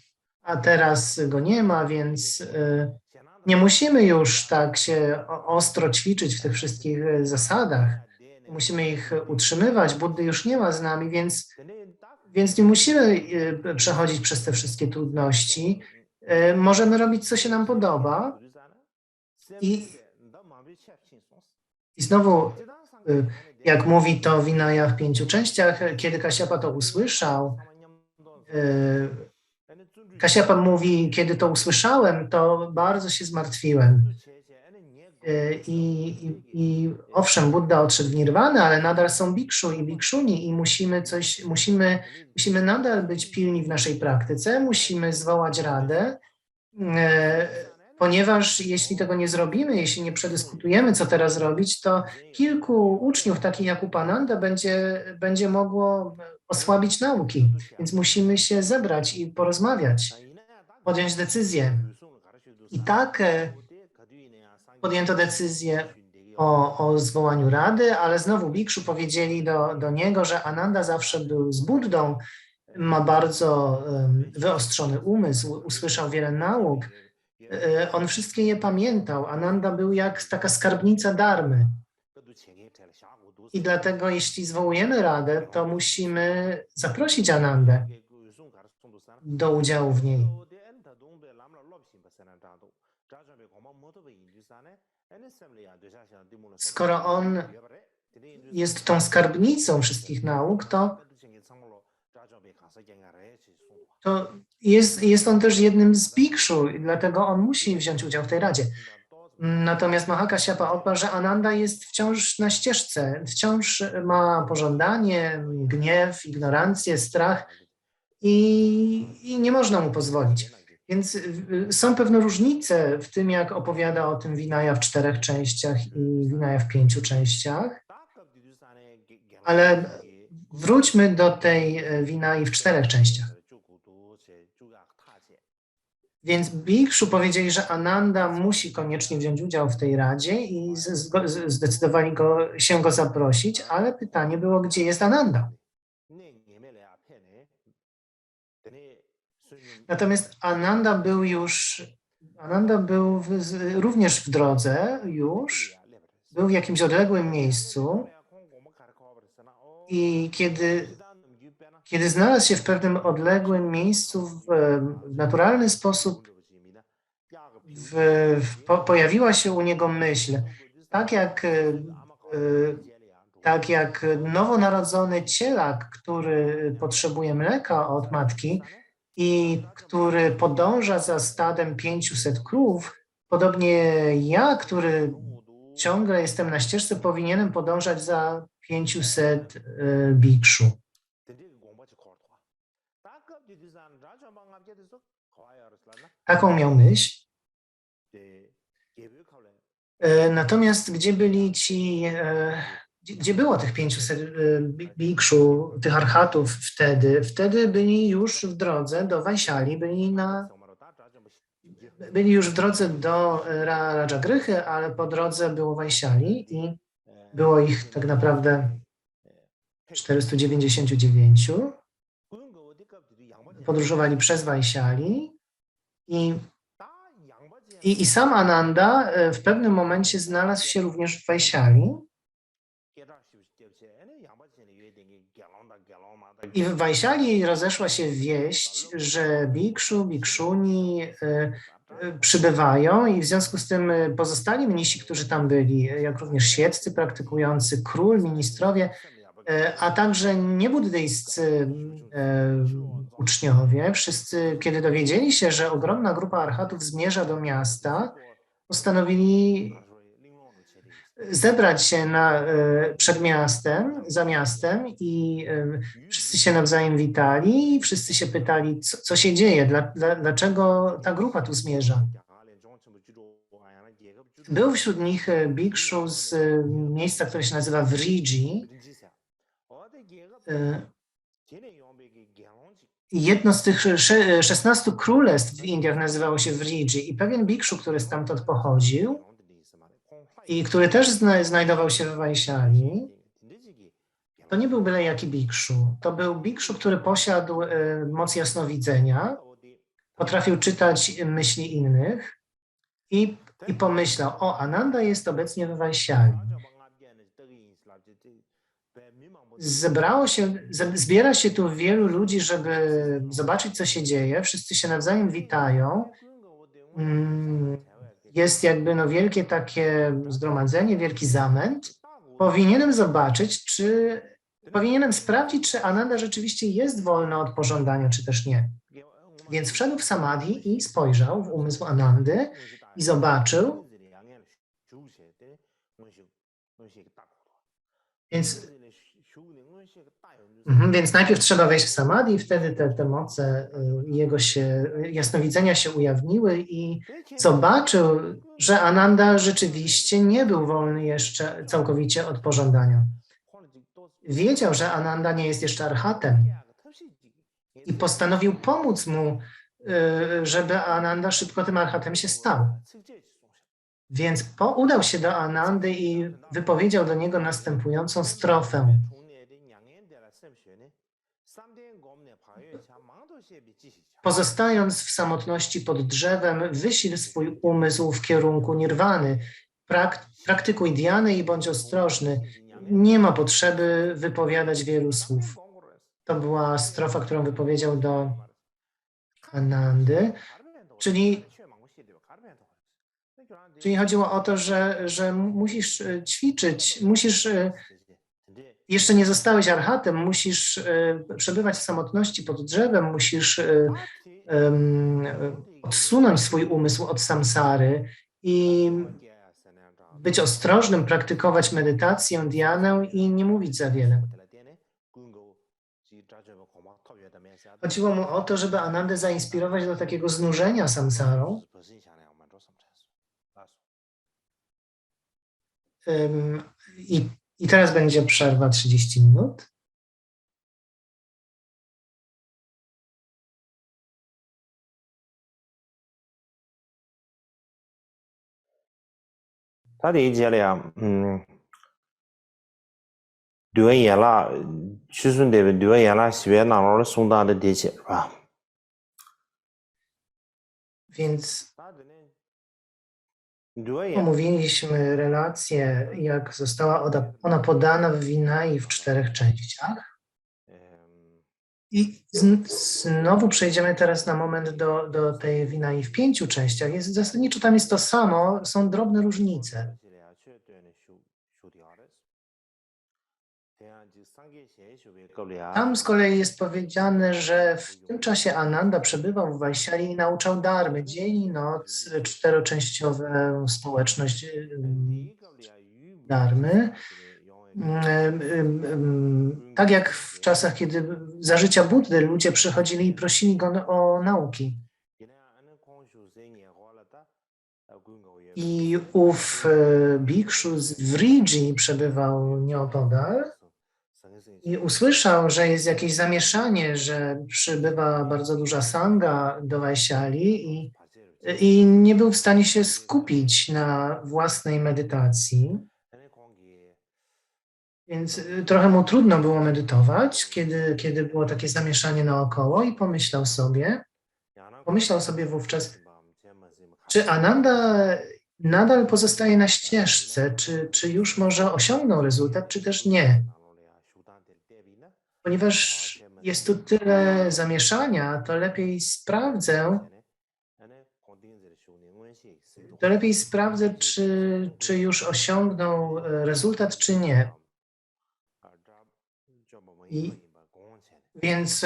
a teraz go nie ma, więc nie musimy już tak się ostro ćwiczyć w tych wszystkich zasadach. Musimy ich utrzymywać. Buddy już nie ma z nami, więc nie musimy przechodzić przez te wszystkie trudności. Możemy robić, co się nam podoba. I znowu, jak mówi to Vinaya w 5 częściach, kiedy Kasyapa to usłyszał, Kasyapa mówi: kiedy to usłyszałem, to bardzo się zmartwiłem. I owszem, Buddha odszedł w nirwanę, ale nadal są bikszu i bikszuni i musimy nadal być pilni w naszej praktyce, musimy zwołać radę, ponieważ jeśli tego nie zrobimy, jeśli nie przedyskutujemy, co teraz robić, to kilku uczniów, takich jak Upananda, będzie mogło osłabić nauki. Więc musimy się zebrać i porozmawiać, podjąć decyzję. I tak podjęto decyzję o zwołaniu rady, ale znowu bikszu powiedzieli do niego, że Ananda zawsze był z Buddą, ma bardzo wyostrzony umysł, usłyszał wiele nauk, On wszystkie je pamiętał. Ananda był jak taka skarbnica Dharmy. I dlatego, jeśli zwołujemy radę, to musimy zaprosić Anandę do udziału w niej. Skoro on jest tą skarbnicą wszystkich nauk, to jest on też jednym z bikszu i dlatego on musi wziąć udział w tej radzie. Natomiast Mahakasyapa odparł, że Ananda jest wciąż na ścieżce, wciąż ma pożądanie, gniew, ignorancję, strach i nie można mu pozwolić. Więc są pewne różnice w tym, jak opowiada o tym Vinaya w 4 częściach i Vinaya w 5 częściach, ale wróćmy do tej Vinay w 4 częściach. Więc bikszu powiedzieli, że Ananda musi koniecznie wziąć udział w tej radzie i zdecydowali się go zaprosić, ale pytanie było, gdzie jest Ananda? Natomiast Ananda był również w drodze już, był w jakimś odległym miejscu i kiedy znalazł się w pewnym odległym miejscu w naturalny sposób, pojawiła się u niego myśl, tak jak nowonarodzony cielak, który potrzebuje mleka od matki i który podąża za stadem 500 krów, podobnie ja, który ciągle jestem na ścieżce, powinienem podążać za 500 bikszu. Taką miał myśl. Natomiast gdzie było tych 500 bikszu, tych arhatów wtedy? Wtedy byli już w drodze do Vaishali, byli już w drodze do Rajagryhy, ale po drodze było Vaishali i było ich tak naprawdę 499. Podróżowali przez Vaishali i sam Ananda w pewnym momencie znalazł się również w Vaishali. I w Vaishali rozeszła się wieść, że bikszu, bikszuni przybywają i w związku z tym pozostali mnisi, którzy tam byli, jak również świeccy praktykujący, król, ministrowie, a także niebuddyjscy uczniowie, wszyscy, kiedy dowiedzieli się, że ogromna grupa arhatów zmierza do miasta, postanowili zebrać się przed miastem, za miastem i wszyscy się nawzajem witali i wszyscy się pytali, co się dzieje, dlaczego ta grupa tu zmierza. Był wśród nich bikszu z miejsca, które się nazywa Vriji. Jedno z tych 16 królestw w Indiach nazywało się Vriji i pewien bikszu, który stamtąd pochodził i który też znajdował się w Vaishali, to nie był byle jaki bikszu. To był bikszu, który posiadł moc jasnowidzenia, potrafił czytać myśli innych i pomyślał, Ananda jest obecnie w Vaishali. Zbiera się tu wielu ludzi, żeby zobaczyć, co się dzieje. Wszyscy się nawzajem witają. Jest jakby wielkie takie zgromadzenie, wielki zamęt. Powinienem sprawdzić, czy Ananda rzeczywiście jest wolny od pożądania, czy też nie. Więc wszedł w samadhi i spojrzał w umysł Anandy i zobaczył. Więc najpierw trzeba wejść w samadhi i wtedy te moce jego jasnowidzenia się ujawniły i zobaczył, że Ananda rzeczywiście nie był wolny jeszcze całkowicie od pożądania. Wiedział, że Ananda nie jest jeszcze arhatem i postanowił pomóc mu, żeby Ananda szybko tym arhatem się stał. Więc udał się do Anandy i wypowiedział do niego następującą strofę. Pozostając w samotności pod drzewem, wysil swój umysł w kierunku nirwany. Praktykuj dhyany i bądź ostrożny. Nie ma potrzeby wypowiadać wielu słów. To była strofa, którą wypowiedział do Anandy, czyli chodziło o to, że musisz ćwiczyć, jeszcze nie zostałeś arhatem, musisz przebywać w samotności pod drzewem, musisz odsunąć swój umysł od samsary i być ostrożnym, praktykować medytację, dhyanę i nie mówić za wiele. Chodziło mu o to, żeby Anandę zainspirować do takiego znużenia samsarą. I teraz będzie przerwa 30 minut. Ta 第一节里啊，对完眼了，去顺的对完眼了，西边那老的送达的第几是吧？ Więc omówiliśmy relację, jak została ona podana w Vinai w 4 częściach. I znowu przejdziemy teraz na moment do tej Vinai w 5 częściach. Zasadniczo tam jest to samo, są drobne różnice. Tam z kolei jest powiedziane, że w tym czasie Ananda przebywał w Vaishali i nauczał dharmy, dzień i noc, 4-częściową społeczność dharmy. Tak jak w czasach, kiedy za życia Buddy ludzie przychodzili i prosili go o nauki. I ów bikszu z Vriji przebywał nieopodal i usłyszał, że jest jakieś zamieszanie, że przybywa bardzo duża sanga do Vaishali i nie był w stanie się skupić na własnej medytacji. Więc trochę mu trudno było medytować, kiedy było takie zamieszanie naokoło i pomyślał sobie wówczas, czy Ananda nadal pozostaje na ścieżce, czy już może osiągnął rezultat, czy też nie. Ponieważ jest tu tyle zamieszania, to lepiej sprawdzę, czy już osiągnął rezultat, czy nie. Więc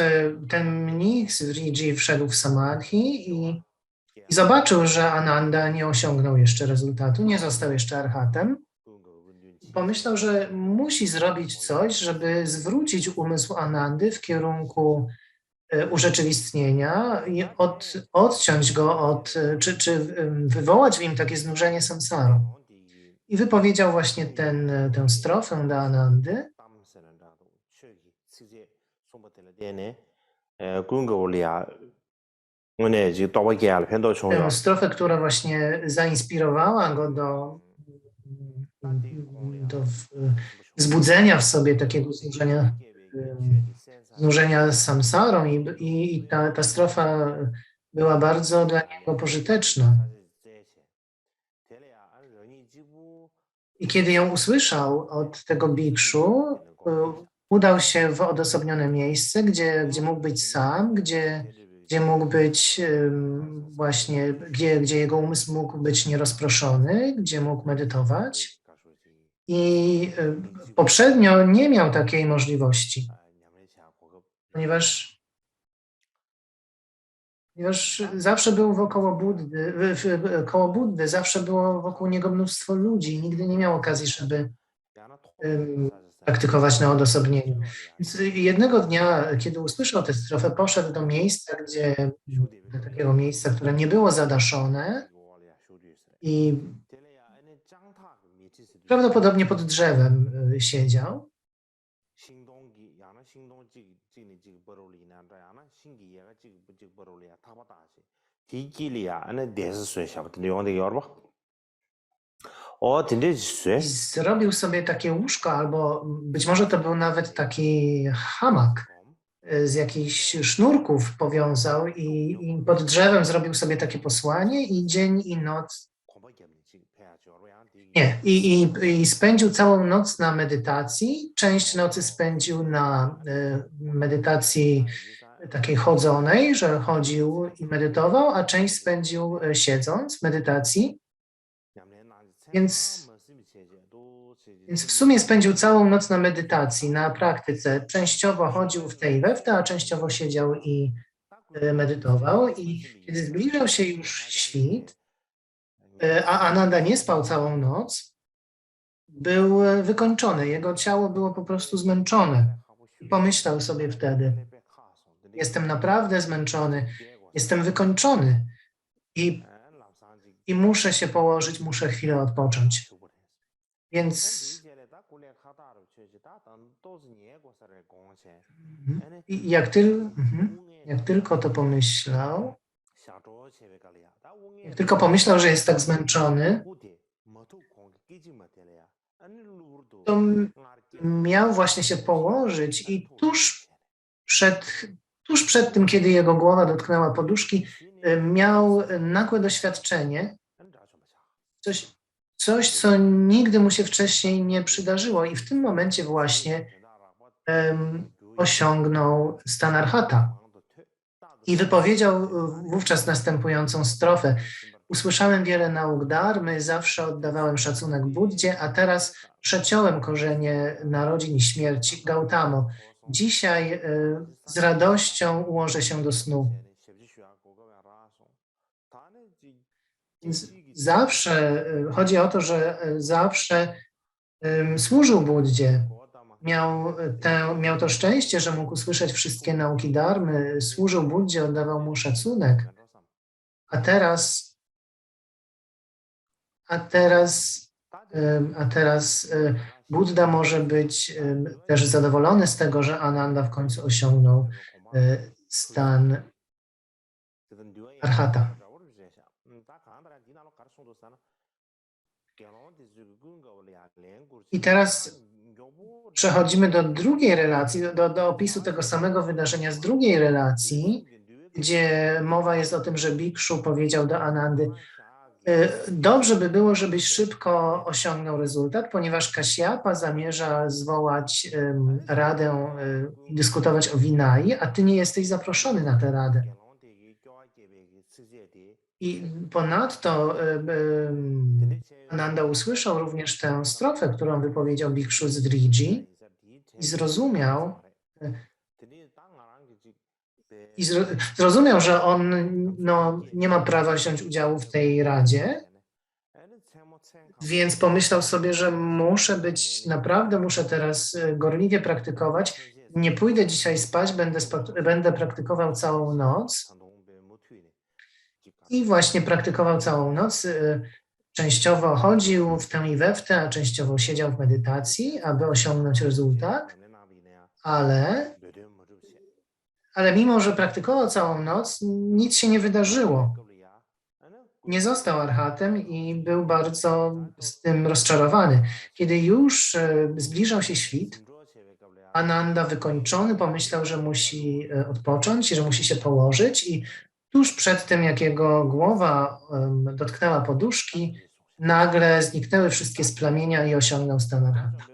ten mnich z Vriji wszedł w samadhi i zobaczył, że Ananda nie osiągnął jeszcze rezultatu, nie został jeszcze arhatem. Pomyślał, że musi zrobić coś, żeby zwrócić umysł Anandy w kierunku urzeczywistnienia i odciąć go czy wywołać w nim takie znużenie samsarą. I wypowiedział właśnie tę strofę do Anandy. Tę strofę, która właśnie zainspirowała go do wzbudzenia w sobie takiego znużenia samsarą i ta strofa była bardzo dla niego pożyteczna. I kiedy ją usłyszał od tego bikszu, udał się w odosobnione miejsce, gdzie mógł być sam, gdzie mógł być właśnie, gdzie jego umysł mógł być nierozproszony, gdzie mógł medytować. I poprzednio nie miał takiej możliwości, ponieważ zawsze był koło Buddy, zawsze było wokół niego mnóstwo ludzi. Nigdy nie miał okazji, żeby praktykować na odosobnieniu. Więc jednego dnia, kiedy usłyszał tę strofę, poszedł do miejsca, do takiego miejsca, które nie było zadaszone i prawdopodobnie pod drzewem siedział. I zrobił sobie takie łóżko, albo być może to był nawet taki hamak, z jakichś sznurków powiązał i pod drzewem zrobił sobie takie posłanie i dzień i noc. Nie, i spędził całą noc na medytacji. Część nocy spędził na medytacji takiej chodzonej, że chodził i medytował, a część spędził siedząc w medytacji. Więc w sumie spędził całą noc na medytacji, na praktyce. Częściowo chodził w tej we w te, a częściowo siedział i medytował. I kiedy zbliżał się już świt, a Ananda nie spał całą noc, był wykończony. Jego ciało było po prostu zmęczone. I pomyślał sobie wtedy, jestem naprawdę zmęczony, jestem wykończony i muszę się położyć, muszę chwilę odpocząć. Więc jak tylko to pomyślał, jak tylko pomyślał, że jest tak zmęczony, to miał właśnie się położyć i tuż przed tym, kiedy jego głowa dotknęła poduszki, miał nagłe doświadczenie, coś, co nigdy mu się wcześniej nie przydarzyło i w tym momencie właśnie osiągnął stan arhata. I wypowiedział wówczas następującą strofę. Usłyszałem wiele nauk dharmy, zawsze oddawałem szacunek Buddzie, a teraz przeciąłem korzenie narodzin i śmierci. Gautamo, dzisiaj z radością ułożę się do snu. Więc zawsze chodzi o to, że zawsze służył Buddzie. Miał to szczęście, że mógł usłyszeć wszystkie nauki dharmy, służył Buddzie, oddawał mu szacunek. A teraz Buddha może być też zadowolony z tego, że Ananda w końcu osiągnął stan arhata. I teraz przechodzimy do drugiej relacji, do opisu tego samego wydarzenia z drugiej relacji, gdzie mowa jest o tym, że Bikszu powiedział do Anandy, dobrze by było, żebyś szybko osiągnął rezultat, ponieważ Kaśjapa zamierza zwołać radę i dyskutować o Vinai, a ty nie jesteś zaproszony na tę radę. I ponadto Ananda usłyszał również tę strofę, którą wypowiedział Bikszu z Vriji i zrozumiał, że on nie ma prawa wziąć udziału w tej radzie, więc pomyślał sobie, że naprawdę muszę teraz gorliwie praktykować, nie pójdę dzisiaj spać, będę praktykował całą noc. I właśnie praktykował całą noc. Częściowo chodził w tę i we w te, a częściowo siedział w medytacji, aby osiągnąć rezultat, ale mimo, że praktykował całą noc, nic się nie wydarzyło. Nie został arhatem i był bardzo z tym rozczarowany. Kiedy już zbliżał się świt, Ananda wykończony pomyślał, że musi odpocząć, że musi się położyć i tuż przed tym, jak jego głowa dotknęła poduszki, nagle zniknęły wszystkie splamienia i osiągnął stan arhata.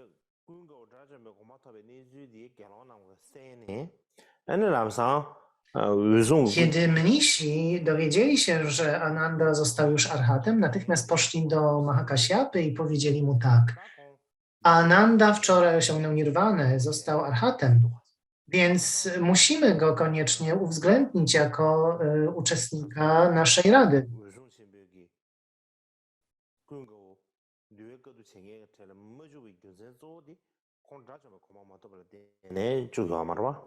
Kiedy mnisi dowiedzieli się, że Ananda został już arhatem, natychmiast poszli do Mahakaśjapy i powiedzieli mu tak. Ananda wczoraj osiągnął nirwanę, został arhatem, więc musimy go koniecznie uwzględnić jako uczestnika naszej rady.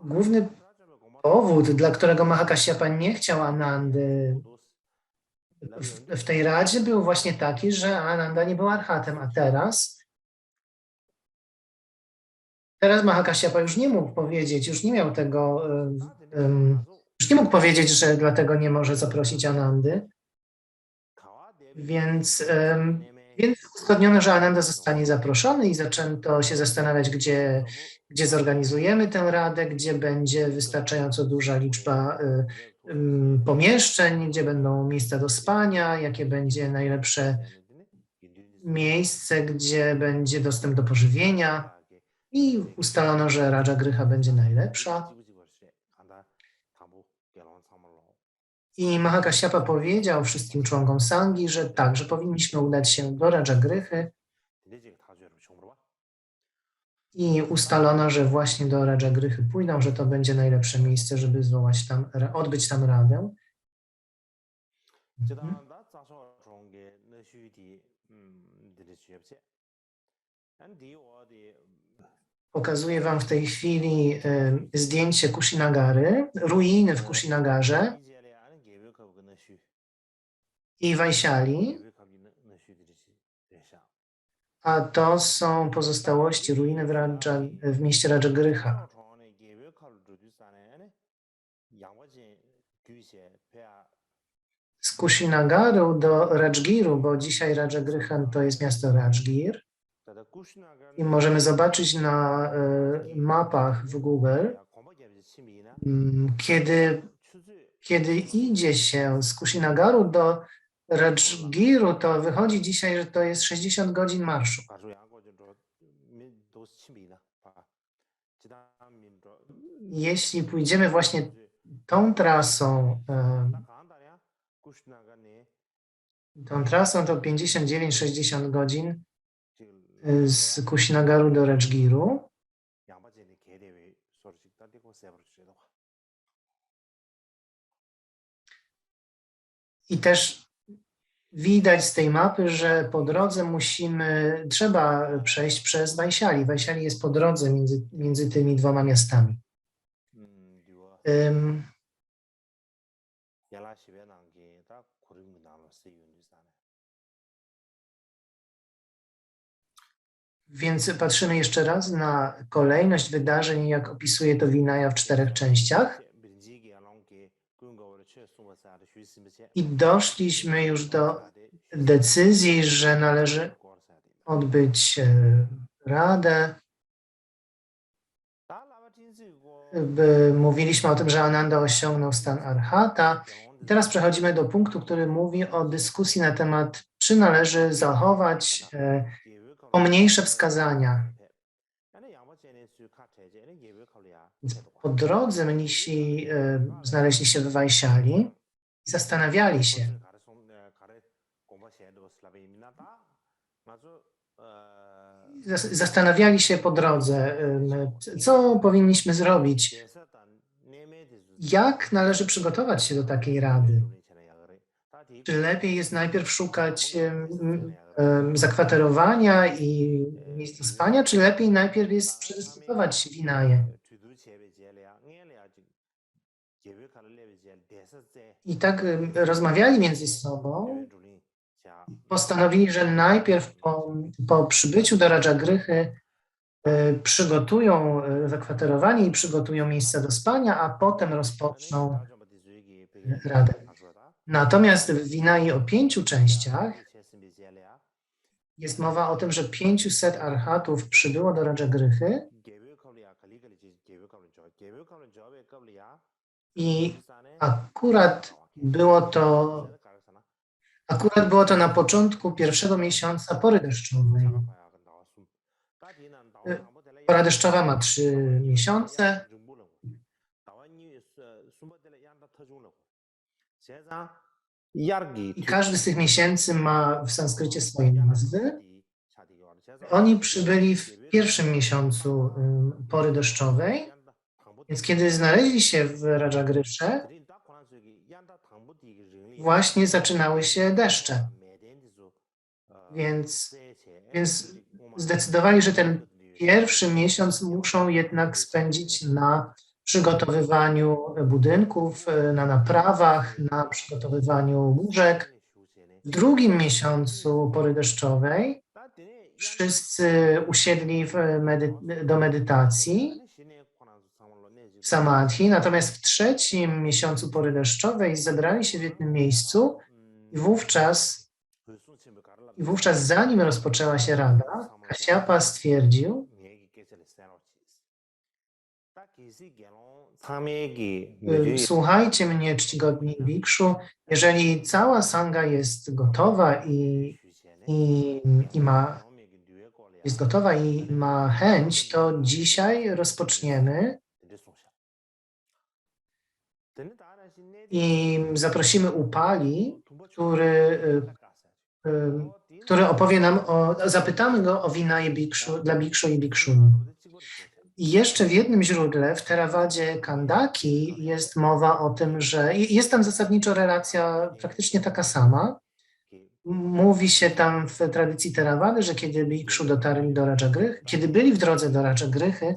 Główny powód, dla którego Mahakaśjapa nie chciał Anandy w tej radzie, był właśnie taki, że Ananda nie był arhatem, a teraz Mahakaśjapa już nie mógł powiedzieć, już nie mógł powiedzieć, że dlatego nie może zaprosić Anandy, więc Więc uzgodniono, że Ananda zostanie zaproszony i zaczęto się zastanawiać, gdzie zorganizujemy tę radę, gdzie będzie wystarczająco duża liczba pomieszczeń, gdzie będą miejsca do spania, jakie będzie najlepsze miejsce, gdzie będzie dostęp do pożywienia. I ustalono, że Raja Gryha będzie najlepsza. I Mahakasyapa powiedział wszystkim członkom Sangi, że tak, że powinniśmy udać się do Raja Gryhy. I ustalono, że właśnie do Raja Gryhy pójdą, że to będzie najlepsze miejsce, żeby odbyć tam radę. Pokazuję Wam w tej chwili zdjęcie Kushinagary, ruiny w Kushinagarze i Vaishali, a to są pozostałości ruiny w mieście Rajagryha. Z Kushinagaru do Rajgiru, bo dzisiaj Rajagryha to jest miasto Rajgir, i możemy zobaczyć na mapach w Google, kiedy idzie się z Kushinagaru do Rajgiru, to wychodzi dzisiaj, że to jest 60 godzin marszu. Jeśli pójdziemy właśnie tą trasą to 59-60 godzin z Kushinagaru do Rajgiru. I też widać z tej mapy, że po drodze trzeba przejść przez Vaishali. Vaishali jest po drodze między tymi dwoma miastami. Więc patrzymy jeszcze raz na kolejność wydarzeń, jak opisuje to Vinaya w 4 częściach. I doszliśmy już do decyzji, że należy odbyć radę. Mówiliśmy o tym, że Ananda osiągnął stan Arhata. I teraz przechodzimy do punktu, który mówi o dyskusji na temat, czy należy zachować pomniejsze wskazania. Po drodze mnisi znaleźli się w Vaishali i zastanawiali się, po drodze, co powinniśmy zrobić, jak należy przygotować się do takiej rady. Czy lepiej jest najpierw szukać zakwaterowania i miejsca spania, czy lepiej najpierw jest przedyskutować Vinaję? I tak rozmawiali między sobą. Postanowili, że najpierw po przybyciu do Rajagryhy przygotują zakwaterowanie i przygotują miejsca do spania, a potem rozpoczną radę. Natomiast w Vinai o 5 częściach jest mowa o tym, że 500 arhatów przybyło do Rajagryhy i akurat było to na początku pierwszego miesiąca pory deszczowej. Pora deszczowa ma 3 miesiące. I każdy z tych miesięcy ma w sanskrycie swoje nazwy. Oni przybyli w pierwszym miesiącu pory deszczowej, więc kiedy znaleźli się w Rajagrysze, właśnie zaczynały się deszcze. Więc zdecydowali, że ten pierwszy miesiąc muszą jednak spędzić na przygotowywaniu budynków, na naprawach, na przygotowywaniu łóżek. W drugim miesiącu pory deszczowej wszyscy usiedli do medytacji, w samadhi, natomiast w trzecim miesiącu pory deszczowej zebrali się w jednym miejscu i wówczas I wówczas, zanim rozpoczęła się rada, Kaśyapa stwierdził, słuchajcie mnie, czcigodni Bikszu, jeżeli cała sanga jest gotowa i, jest gotowa i ma chęć, to dzisiaj rozpoczniemy i zaprosimy Upali, który opowie nam zapytamy go o Vinaję Bikszu, dla Bikszu i Bikshuni. I jeszcze w jednym źródle, w Theravadzie Kandaki, jest mowa o tym, że jest tam zasadniczo relacja praktycznie taka sama. Mówi się tam w tradycji Theravady, że kiedy Bikshu dotarli do Rajagryhy, kiedy byli w drodze do Rajagryhy,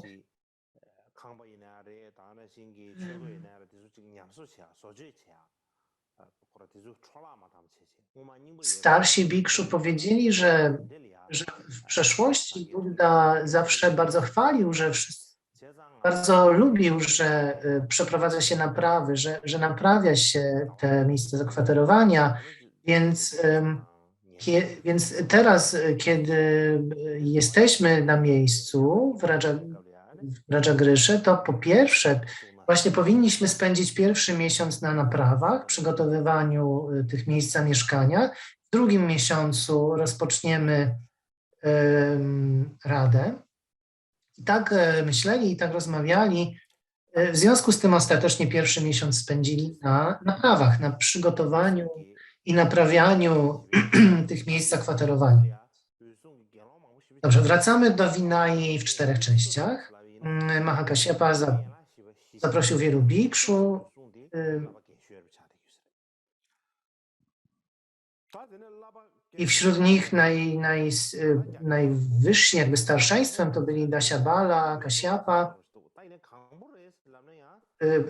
starsi Bikshu powiedzieli, że w przeszłości Buddha zawsze bardzo chwalił, że bardzo lubił, że przeprowadza się naprawy, że naprawia się te miejsca zakwaterowania, więc teraz, kiedy jesteśmy na miejscu w Rajagrysze, to po pierwsze właśnie powinniśmy spędzić pierwszy miesiąc na naprawach, przygotowywaniu tych miejsc zamieszkania. W drugim miesiącu rozpoczniemy radę. I tak myśleli i tak rozmawiali. W związku z tym ostatecznie pierwszy miesiąc spędzili na naprawach, na przygotowaniu i naprawianiu tych miejsc zakwaterowania. Dobrze, wracamy do Vinai w 4 częściach. Mahakasyapa zaprosił wielu bikszu. I wśród nich najwyżsi jakby starszeństwem to byli Dasyabala, Kasyapa.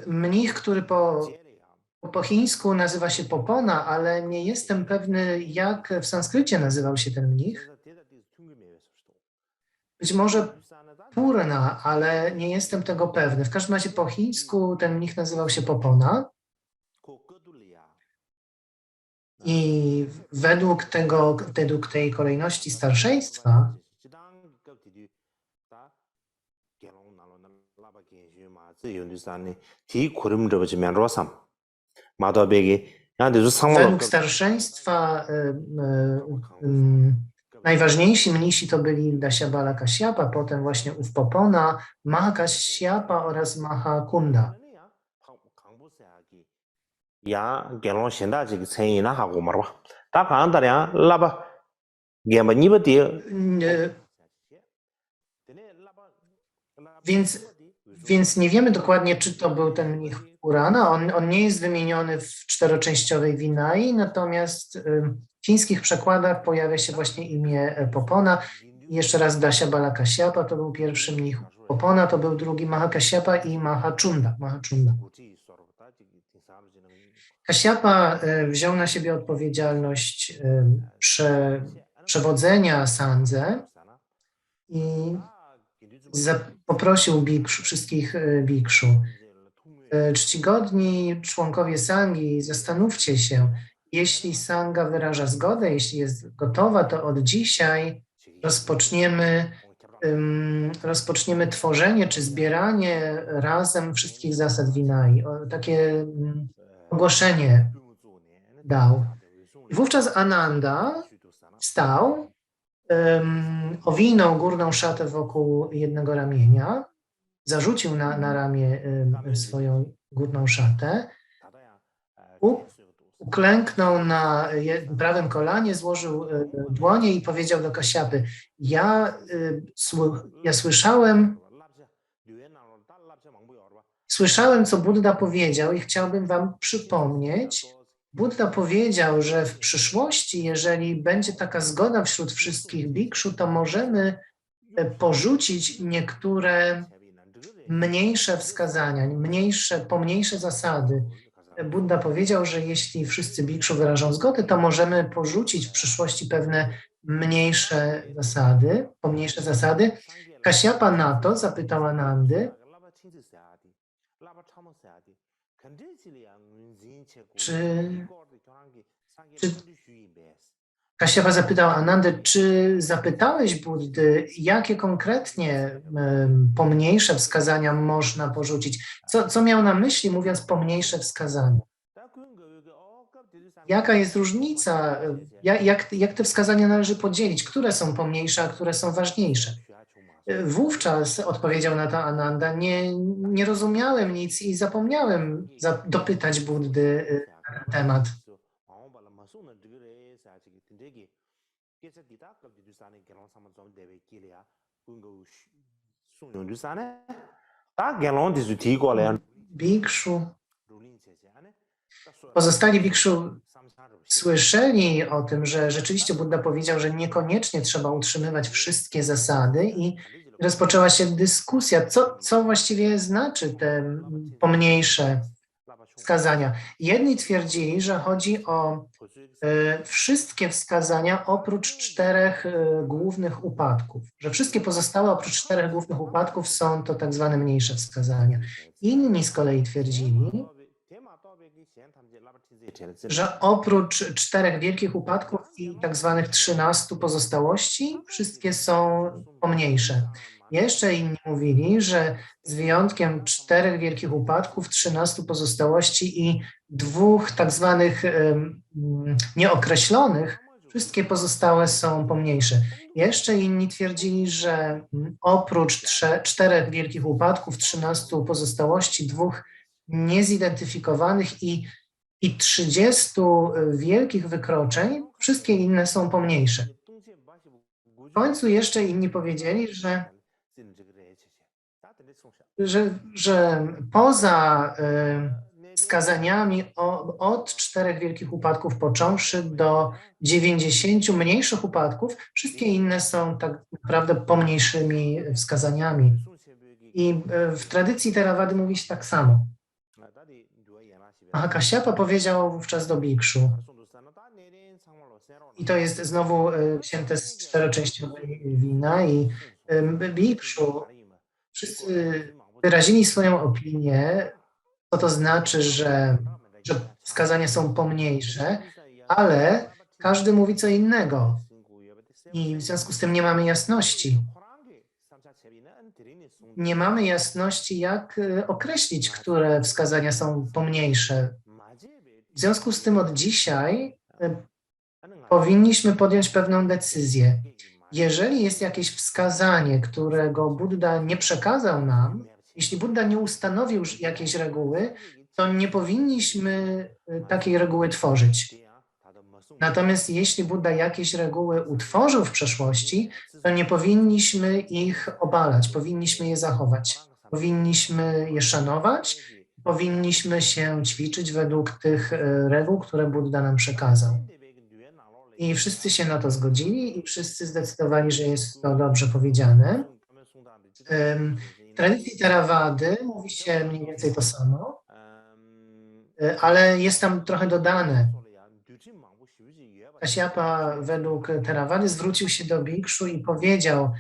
Mnich, który po chińsku nazywa się Popona, ale nie jestem pewny, jak w sanskrycie nazywał się ten mnich. Być może Purna, ale nie jestem tego pewny. W każdym razie po chińsku ten mnich nazywał się Popona. I według tej kolejności starszeństwa najważniejsi mnisi to byli Dasyabala Kasyapa, potem właśnie ów Popona, Mahakasyapa oraz Mahakunda. 야 결혼 신다지 생이나 하고 말아 다 간다냐 라바 게마 니버디 Więc nie wiemy dokładnie, czy to był ten mnich Purana. On nie jest wymieniony w 4-częściowej Vinai, natomiast w chińskich przekładach pojawia się właśnie imię Popona. I jeszcze raz Dasyabala Kasyapa to był pierwszy mnich, Popona to był drugi, Mahakasyapa i Mahachunda. Kasyapa wziął na siebie odpowiedzialność przewodzenia sandze i poprosił wszystkich bikszu. Czcigodni członkowie sangi, zastanówcie się, jeśli sanga wyraża zgodę, jeśli jest gotowa, to od dzisiaj rozpoczniemy tworzenie czy zbieranie razem wszystkich zasad Vinai. Takie ogłoszenie dał. I wówczas Ananda wstał, owinął górną szatę wokół jednego ramienia, zarzucił na ramię swoją górną szatę, uklęknął na prawym kolanie, złożył dłonie i powiedział do Kasyapy: ja słyszałem, co Buddha powiedział i chciałbym wam przypomnieć. Buddha powiedział, że w przyszłości, jeżeli będzie taka zgoda wśród wszystkich bikszu, to możemy porzucić niektóre mniejsze wskazania, pomniejsze zasady. Buddha powiedział, że jeśli wszyscy bikszu wyrażą zgodę, to możemy porzucić w przyszłości pewne pomniejsze zasady. Kasyapa na to zapytał Anandy, Kaśapa zapytał Anandę, czy zapytałeś Buddy, jakie konkretnie pomniejsze wskazania można porzucić? Co miał na myśli, mówiąc pomniejsze wskazania? Jaka jest różnica? Jak te wskazania należy podzielić? Które są pomniejsze, a które są ważniejsze? Wówczas odpowiedział na to Ananda, nie rozumiałem nic i zapomniałem dopytać Buddy na ten temat. Bikszu, pozostali bikszu słyszeli o tym, że rzeczywiście Buddha powiedział, że niekoniecznie trzeba utrzymywać wszystkie zasady i rozpoczęła się dyskusja, co właściwie znaczy te pomniejsze wskazania. Jedni twierdzili, że chodzi o wszystkie wskazania oprócz 4 głównych upadków, że wszystkie pozostałe oprócz 4 głównych upadków są to tak zwane mniejsze wskazania. Inni z kolei twierdzili, że oprócz 4 wielkich upadków i tak zwanych 13 pozostałości, wszystkie są pomniejsze. Jeszcze inni mówili, że z wyjątkiem 4 wielkich upadków, 13 pozostałości i 2 tak zwanych nieokreślonych, wszystkie pozostałe są pomniejsze. Jeszcze inni twierdzili, że oprócz 4 wielkich upadków, 13 pozostałości, 2 niezidentyfikowanych i 30 wielkich wykroczeń, wszystkie inne są pomniejsze. W końcu jeszcze inni powiedzieli, że poza wskazaniami od 4 wielkich upadków począwszy do 90 mniejszych upadków, wszystkie inne są tak naprawdę pomniejszymi wskazaniami. I w tradycji Theravady mówi się tak samo. Kaśapa powiedział wówczas do bikszu, i to jest znowu wzięte z 4-częściowej wina, i bikszu wszyscy wyrazili swoją opinię, co to znaczy, że wskazania są pomniejsze, ale każdy mówi co innego i w związku z tym nie mamy jasności. Nie mamy jasności, jak określić, które wskazania są pomniejsze. W związku z tym od dzisiaj powinniśmy podjąć pewną decyzję. Jeżeli jest jakieś wskazanie, którego Buddha nie przekazał nam, jeśli Buddha nie ustanowił jakiejś reguły, to nie powinniśmy takiej reguły tworzyć. Natomiast jeśli Buddha jakieś reguły utworzył w przeszłości, to nie powinniśmy ich obalać, powinniśmy je zachować. Powinniśmy je szanować, powinniśmy się ćwiczyć według tych reguł, które Buddha nam przekazał. I wszyscy się na to zgodzili i wszyscy zdecydowali, że jest to dobrze powiedziane. W tradycji Theravady mówi się mniej więcej to samo, ale jest tam trochę dodane. Kaśapa według Theravady zwrócił się do bikszu i powiedział,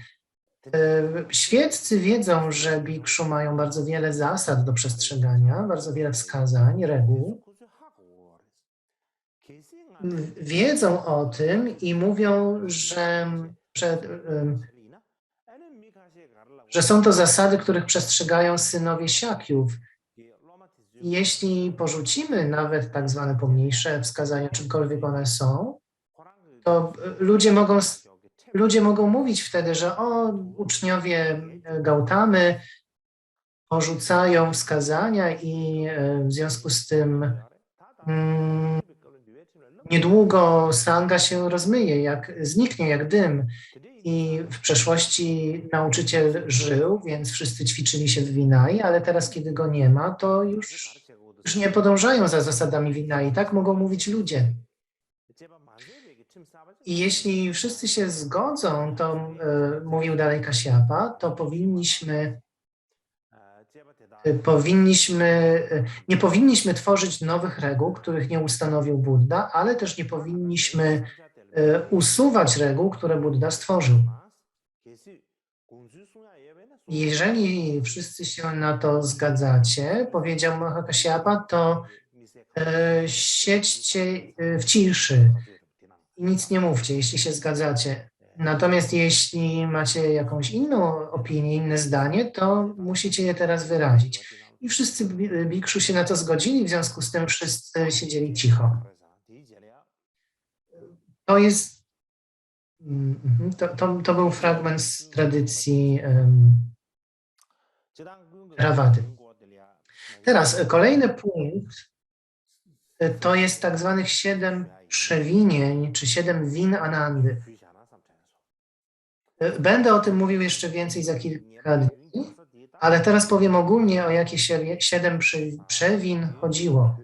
świeccy wiedzą, że bikszu mają bardzo wiele zasad do przestrzegania, bardzo wiele wskazań, reguł. Wiedzą o tym i mówią, że są to zasady, których przestrzegają synowie Siakiów. Jeśli porzucimy nawet tak zwane pomniejsze wskazania, czymkolwiek one są, to ludzie mogą mówić wtedy, że uczniowie Gautamy porzucają wskazania i w związku z tym niedługo sanga się rozmyje, zniknie jak dym. I w przeszłości nauczyciel żył, więc wszyscy ćwiczyli się w Vinai, ale teraz, kiedy go nie ma, to już nie podążają za zasadami Vinai. Tak mogą mówić ludzie. I jeśli wszyscy się zgodzą, to mówił dalej Kaśapa, to nie powinniśmy tworzyć nowych reguł, których nie ustanowił Buddha, ale też nie powinniśmy usuwać reguł, które Buddha stworzył. Jeżeli wszyscy się na to zgadzacie, powiedział Mahakaśyapa, to siedźcie w ciszy i nic nie mówcie, jeśli się zgadzacie. Natomiast jeśli macie jakąś inną opinię, inne zdanie, to musicie je teraz wyrazić. I wszyscy bikszu się na to zgodzili, w związku z tym wszyscy siedzieli cicho. To jest, to był fragment z tradycji Theravady. Teraz kolejny punkt to jest tak zwanych 7 przewinień, czy 7 win Anandy. Będę o tym mówił jeszcze więcej za kilka dni, ale teraz powiem ogólnie, o jakie 7 przewin chodziło.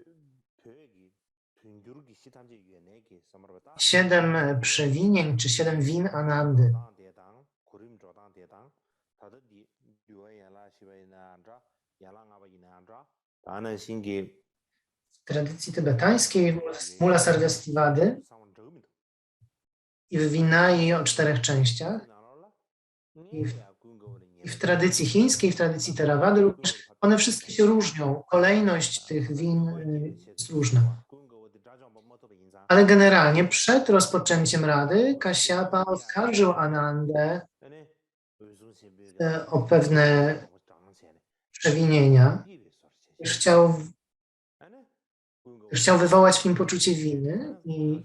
7 przewinień, czy 7 win Anandy. W tradycji tybetańskiej Mula Sarvastivady i w Vinai o 4 częściach i w tradycji chińskiej, w tradycji Theravady również, one wszystkie się różnią. Kolejność tych win jest różna. Ale generalnie przed rozpoczęciem rady Kaśyapa oskarżył Anandę o pewne przewinienia. Chciał wywołać w nim poczucie winy i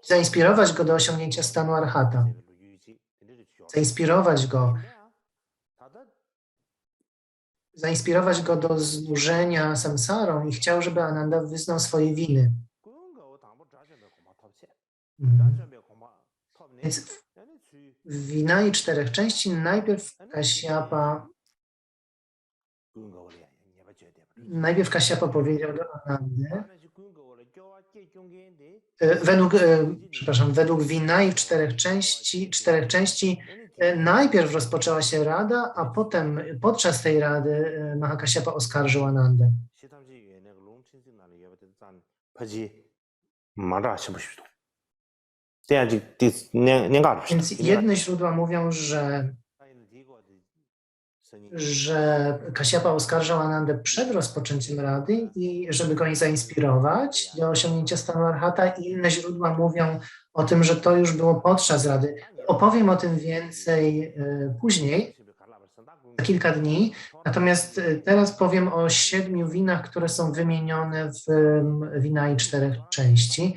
zainspirować go do osiągnięcia stanu arhata. Zainspirować go do znużenia samsarą i chciał, żeby Ananda wyznał swoje winy. Więc w Vinai 4 części najpierw Kaśyapa powiedział do Anandy, według Vinai 4 części najpierw rozpoczęła się rada, a potem podczas tej rady Mahakaśyapa oskarżył Anandę. Więc jedne źródła mówią, że Kaśyapa oskarżał Anandę przed rozpoczęciem rady i żeby go nie zainspirować do osiągnięcia stanu arhata, i inne źródła mówią o tym, że to już było podczas rady. Opowiem o tym więcej później, za kilka dni, natomiast teraz powiem o 7 winach, które są wymienione w Vinai 4 części.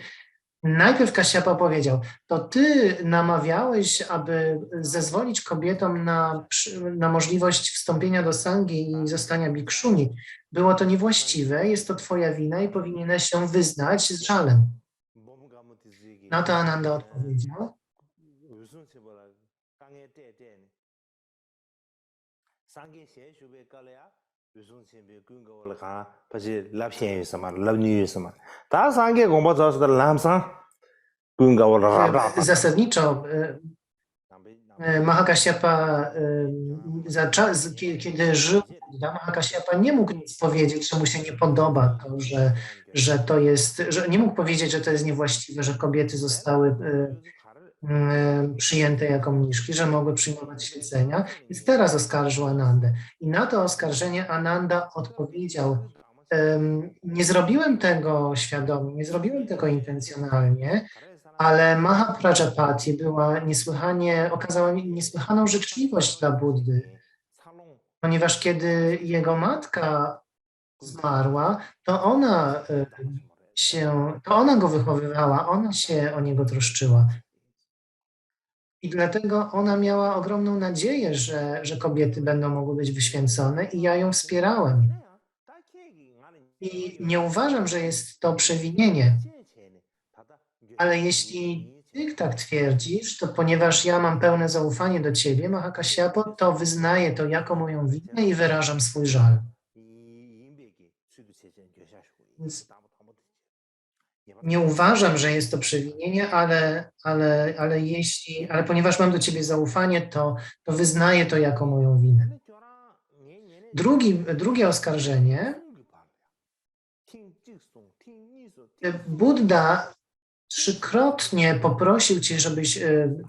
Najpierw Kaśyapa powiedział, to ty namawiałeś, aby zezwolić kobietom na możliwość wstąpienia do sangi i zostania bikshuni. Było to niewłaściwe, jest to twoja wina i powinieneś ją wyznać z żalem. Na to Ananda odpowiedział. Zasadniczo Mahakaśyapa, kiedy żył, Mahakaśyapa nie mógł nic powiedzieć, że mu się nie podoba to, że to jest, że nie mógł powiedzieć, że to jest niewłaściwe, że kobiety zostały przyjęte jako mniszki, że mogły przyjmować świecenia. Więc teraz oskarżył Anandę. I na to oskarżenie Ananda odpowiedział: nie zrobiłem tego świadomie, nie zrobiłem tego intencjonalnie, ale Maha Prajapati okazała niesłychaną życzliwość dla Buddy, ponieważ kiedy jego matka zmarła, to ona go wychowywała, ona się o niego troszczyła. I dlatego ona miała ogromną nadzieję, że kobiety będą mogły być wyświęcone, i ja ją wspierałem. I nie uważam, że jest to przewinienie. Ale jeśli ty tak twierdzisz, to ponieważ ja mam pełne zaufanie do ciebie, Mahakaśyapo, to wyznaję to jako moją winę i wyrażam swój żal. Więc nie uważam, że jest to przewinienie, ale ponieważ mam do ciebie zaufanie, to wyznaję to jako moją winę. Drugie oskarżenie. Buddha 3-krotnie poprosił cię, żebyś,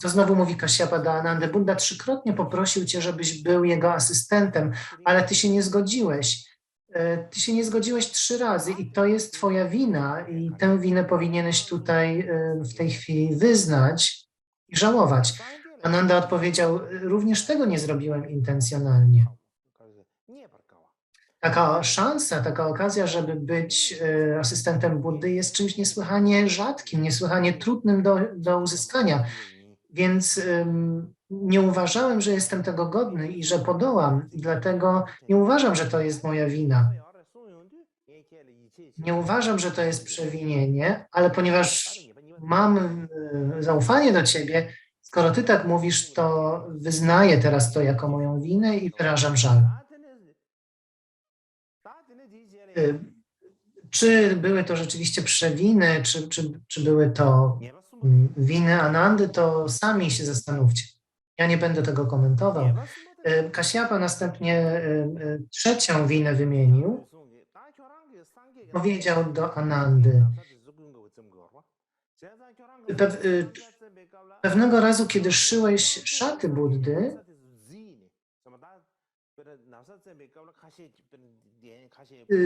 to znowu mówi Kaśyapa do Anandy, Buddha 3-krotnie poprosił cię, żebyś był jego asystentem, ale ty się nie zgodziłeś. Ty się nie zgodziłeś 3 razy i to jest twoja wina i tę winę powinieneś tutaj w tej chwili wyznać i żałować. Ananda odpowiedział, również tego nie zrobiłem intencjonalnie. Taka szansa, taka okazja, żeby być asystentem Buddy jest czymś niesłychanie rzadkim, niesłychanie trudnym do uzyskania. Więc nie uważałem, że jestem tego godny i że podołam, i dlatego nie uważam, że to jest moja wina. Nie uważam, że to jest przewinienie, ale ponieważ mam zaufanie do Ciebie, skoro Ty tak mówisz, to wyznaję teraz to jako moją winę i wyrażam żal. Czy były to rzeczywiście przewiny, czy były to winy Anandy, to sami się zastanówcie. Ja nie będę tego komentował. Kaśjapa następnie trzecią winę wymienił. Powiedział do Anandy. Pewnego razu, kiedy szyłeś szaty Buddy,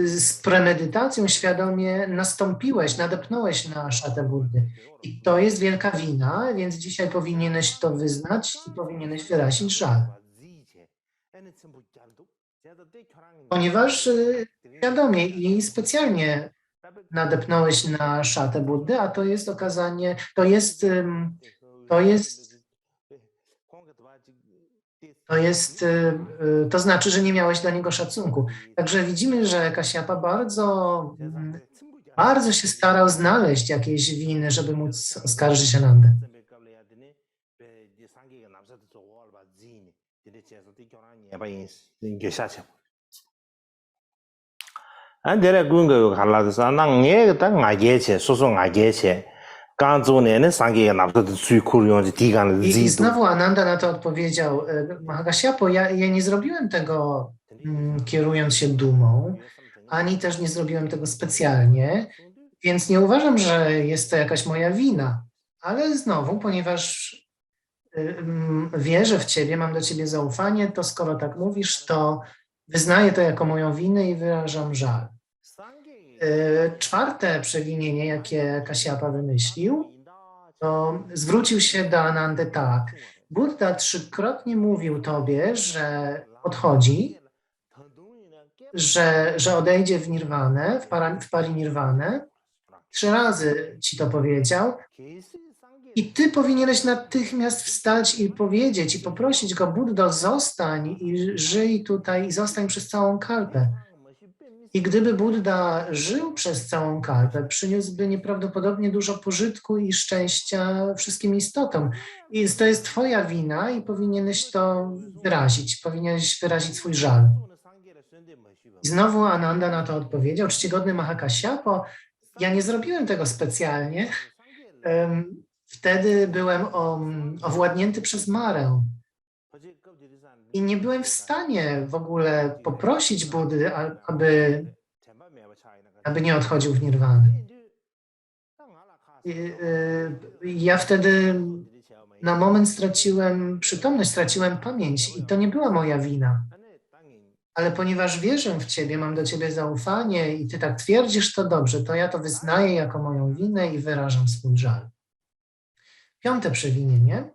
z premedytacją świadomie nastąpiłeś, nadepnąłeś na szatę Buddy. I to jest wielka wina, więc dzisiaj powinieneś to wyznać i powinieneś wyrazić żal. Ponieważ świadomie i specjalnie nadepnąłeś na szatę Buddy, a to jest okazanie, to znaczy, że nie miałeś dla niego szacunku. Także widzimy, że Kaśjapa bardzo się starał znaleźć jakieś winy, żeby móc oskarżyć Anandę. I znowu Ananda na to odpowiedział, Mahakasyapo, ja nie zrobiłem tego kierując się dumą, ani też nie zrobiłem tego specjalnie, więc nie uważam, że jest to jakaś moja wina. Ale znowu, ponieważ wierzę w Ciebie, mam do Ciebie zaufanie, to skoro tak mówisz, to wyznaję to jako moją winę i wyrażam żal. Czwarte przewinienie, jakie Kaśjapa wymyślił, to zwrócił się do Anandy tak. Buddha 3-krotnie mówił Tobie, że odchodzi, że odejdzie w nirwanę, w parinirwanę. 3 razy Ci to powiedział. I Ty powinieneś natychmiast wstać i powiedzieć, i poprosić go, Buddo, zostań i żyj tutaj i zostań przez całą kalpę. I gdyby Buddha żył przez całą kalpę, przyniósłby nieprawdopodobnie dużo pożytku i szczęścia wszystkim istotom. I to jest Twoja wina i powinieneś to wyrazić, powinieneś wyrazić swój żal. I znowu Ananda na to odpowiedział, czcigodny Mahakasyapo, ja nie zrobiłem tego specjalnie. Wtedy byłem owładnięty przez Marę. I nie byłem w stanie w ogóle poprosić Buddy, aby nie odchodził w nirwanę. Ja wtedy na moment straciłem przytomność, straciłem pamięć i to nie była moja wina. Ale ponieważ wierzę w Ciebie, mam do Ciebie zaufanie i Ty tak twierdzisz, to dobrze, to ja to wyznaję jako moją winę i wyrażam swój żal. 5. przewinienie.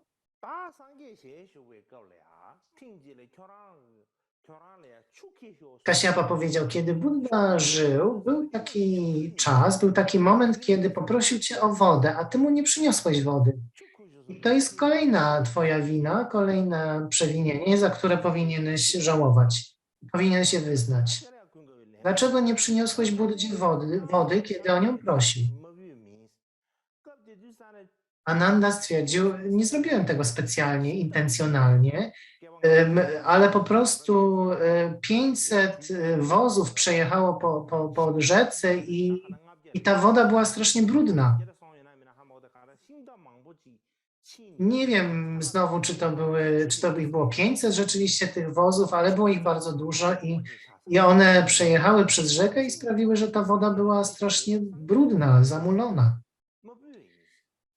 Kaśjapa powiedział, kiedy Buddha żył, był taki czas, był taki moment, kiedy poprosił Cię o wodę, a Ty mu nie przyniosłeś wody. I to jest kolejna Twoja wina, kolejne przewinienie, za które powinieneś żałować. Powinieneś się wyznać. Dlaczego nie przyniosłeś Buddzie wody, kiedy o nią prosił? Ananda stwierdził, nie zrobiłem tego specjalnie, intencjonalnie, ale po prostu 500 wozów przejechało po rzece i ta woda była strasznie brudna. Nie wiem znowu, czy to ich było 500 rzeczywiście tych wozów, ale było ich bardzo dużo i one przejechały przez rzekę i sprawiły, że ta woda była strasznie brudna, zamulona.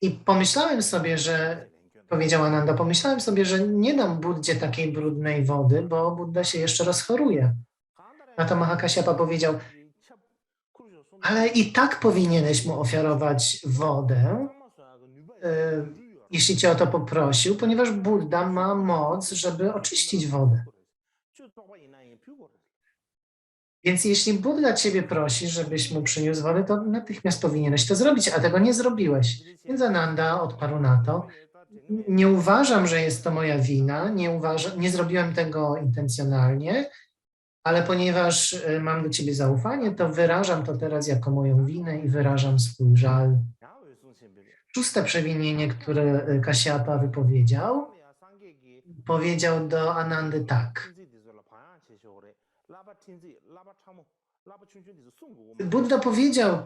I pomyślałem sobie, powiedział Ananda, pomyślałem sobie, że nie dam Buddzie takiej brudnej wody, bo Buddha się jeszcze rozchoruje. Na to Mahakasyapa powiedział, ale i tak powinieneś mu ofiarować wodę, jeśli cię o to poprosił, ponieważ Buddha ma moc, żeby oczyścić wodę. Więc jeśli Buddha ciebie prosi, żebyś mu przyniósł wodę, to natychmiast powinieneś to zrobić, a tego nie zrobiłeś. Więc Ananda odparł na to, nie uważam, że jest to moja wina, nie zrobiłem tego intencjonalnie, ale ponieważ mam do ciebie zaufanie, to wyrażam to teraz jako moją winę i wyrażam swój żal. Szóste przewinienie, które Kasyapa wypowiedział, powiedział do Anandy tak. Buddha powiedział,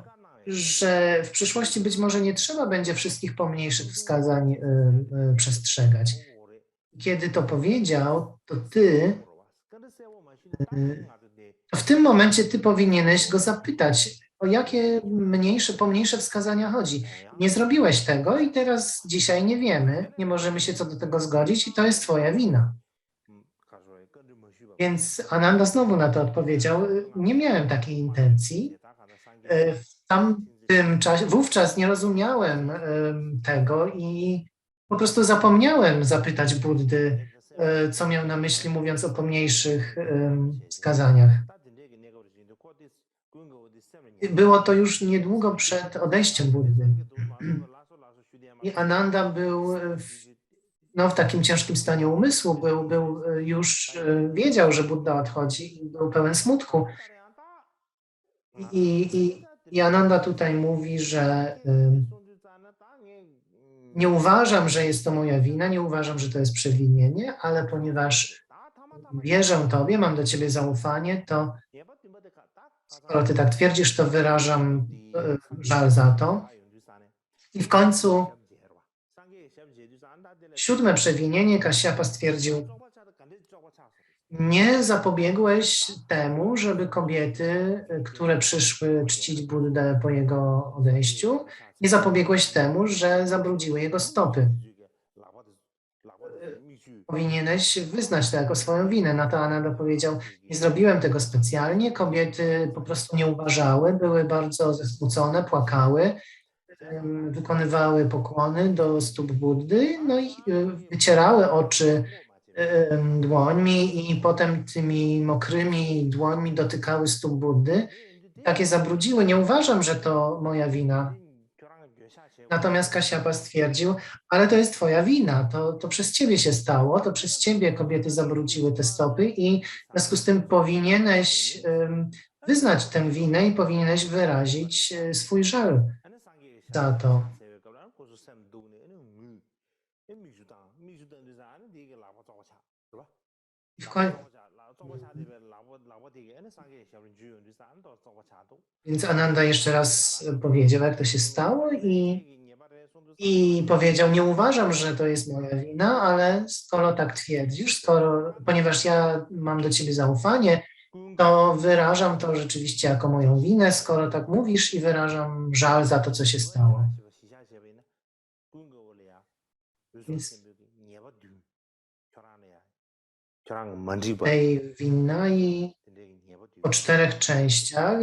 że w przyszłości być może nie trzeba będzie wszystkich pomniejszych wskazań przestrzegać. Kiedy to powiedział, to w tym momencie ty powinieneś go zapytać, o jakie pomniejsze wskazania chodzi. Nie zrobiłeś tego i teraz dzisiaj nie wiemy, nie możemy się co do tego zgodzić i to jest twoja wina. Więc Ananda znowu na to odpowiedział, nie miałem takiej intencji. W tamtym czasie, wówczas nie rozumiałem tego i po prostu zapomniałem zapytać Buddy, co miał na myśli, mówiąc o pomniejszych wskazaniach. Było to już niedługo przed odejściem Buddy. I Ananda był w takim ciężkim stanie umysłu, już wiedział, że Buddha odchodzi i był pełen smutku. I Ananda tutaj mówi, że nie uważam, że jest to moja wina, nie uważam, że to jest przewinienie, ale ponieważ wierzę Tobie, mam do Ciebie zaufanie, to skoro Ty tak twierdzisz, to wyrażam żal za to. I w końcu siódme przewinienie, Kasyapa stwierdził, nie zapobiegłeś temu, żeby kobiety, które przyszły czcić Buddę po jego odejściu, nie zapobiegłeś temu, że zabrudziły jego stopy. Powinieneś wyznać to jako swoją winę. Na to Ananda powiedział, nie zrobiłem tego specjalnie, kobiety po prostu nie uważały, były bardzo zasmucone, płakały, wykonywały pokłony do stóp Buddy, no i wycierały oczy dłońmi i potem tymi mokrymi dłońmi dotykały stóp Buddy. Takie zabrudziły. Nie uważam, że to moja wina. Natomiast Kasyapa stwierdził, ale to jest twoja wina, to przez ciebie się stało, to przez ciebie kobiety zabrudziły te stopy i w związku z tym powinieneś wyznać tę winę i powinieneś wyrazić swój żal za to. Więc Ananda jeszcze raz powiedział, jak to się stało i powiedział, nie uważam, że to jest moja wina, ale skoro tak twierdzisz, ponieważ ja mam do ciebie zaufanie, to wyrażam to rzeczywiście jako moją winę, skoro tak mówisz i wyrażam żal za to, co się stało. Więc tej Vinaya o 4 częściach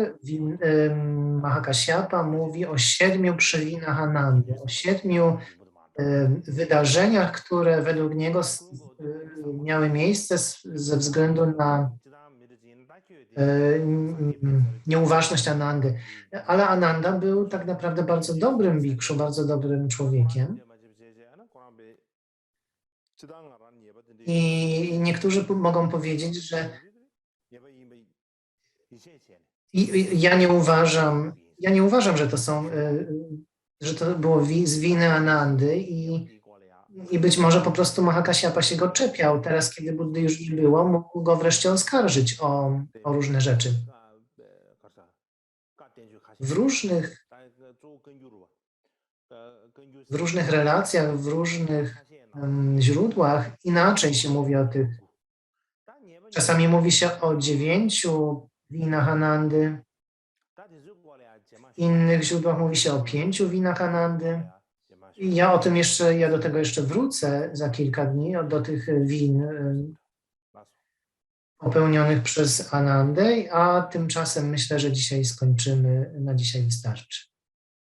Mahakasyapa mówi o 7 przewinach Anandy, o 7 wydarzeniach, które według niego miały miejsce ze względu na nieuważność Anandy. Ale Ananda był tak naprawdę bardzo dobrym bikszu, bardzo dobrym człowiekiem. I niektórzy mogą powiedzieć, że ja nie uważam, że to było z winy Anandy i być może po prostu Mahakasyapa się go czepiał. Teraz, kiedy Buddy już nie było, mógł go wreszcie oskarżyć o różne rzeczy. W różnych relacjach, w różnych źródłach inaczej się mówi o tych. Czasami mówi się o 9 winach Anandy, w innych źródłach mówi się o 5 winach Anandy. I ja do tego jeszcze wrócę za kilka dni, do tych win popełnionych przez Anandę, a tymczasem myślę, że dzisiaj skończymy. Na dzisiaj wystarczy.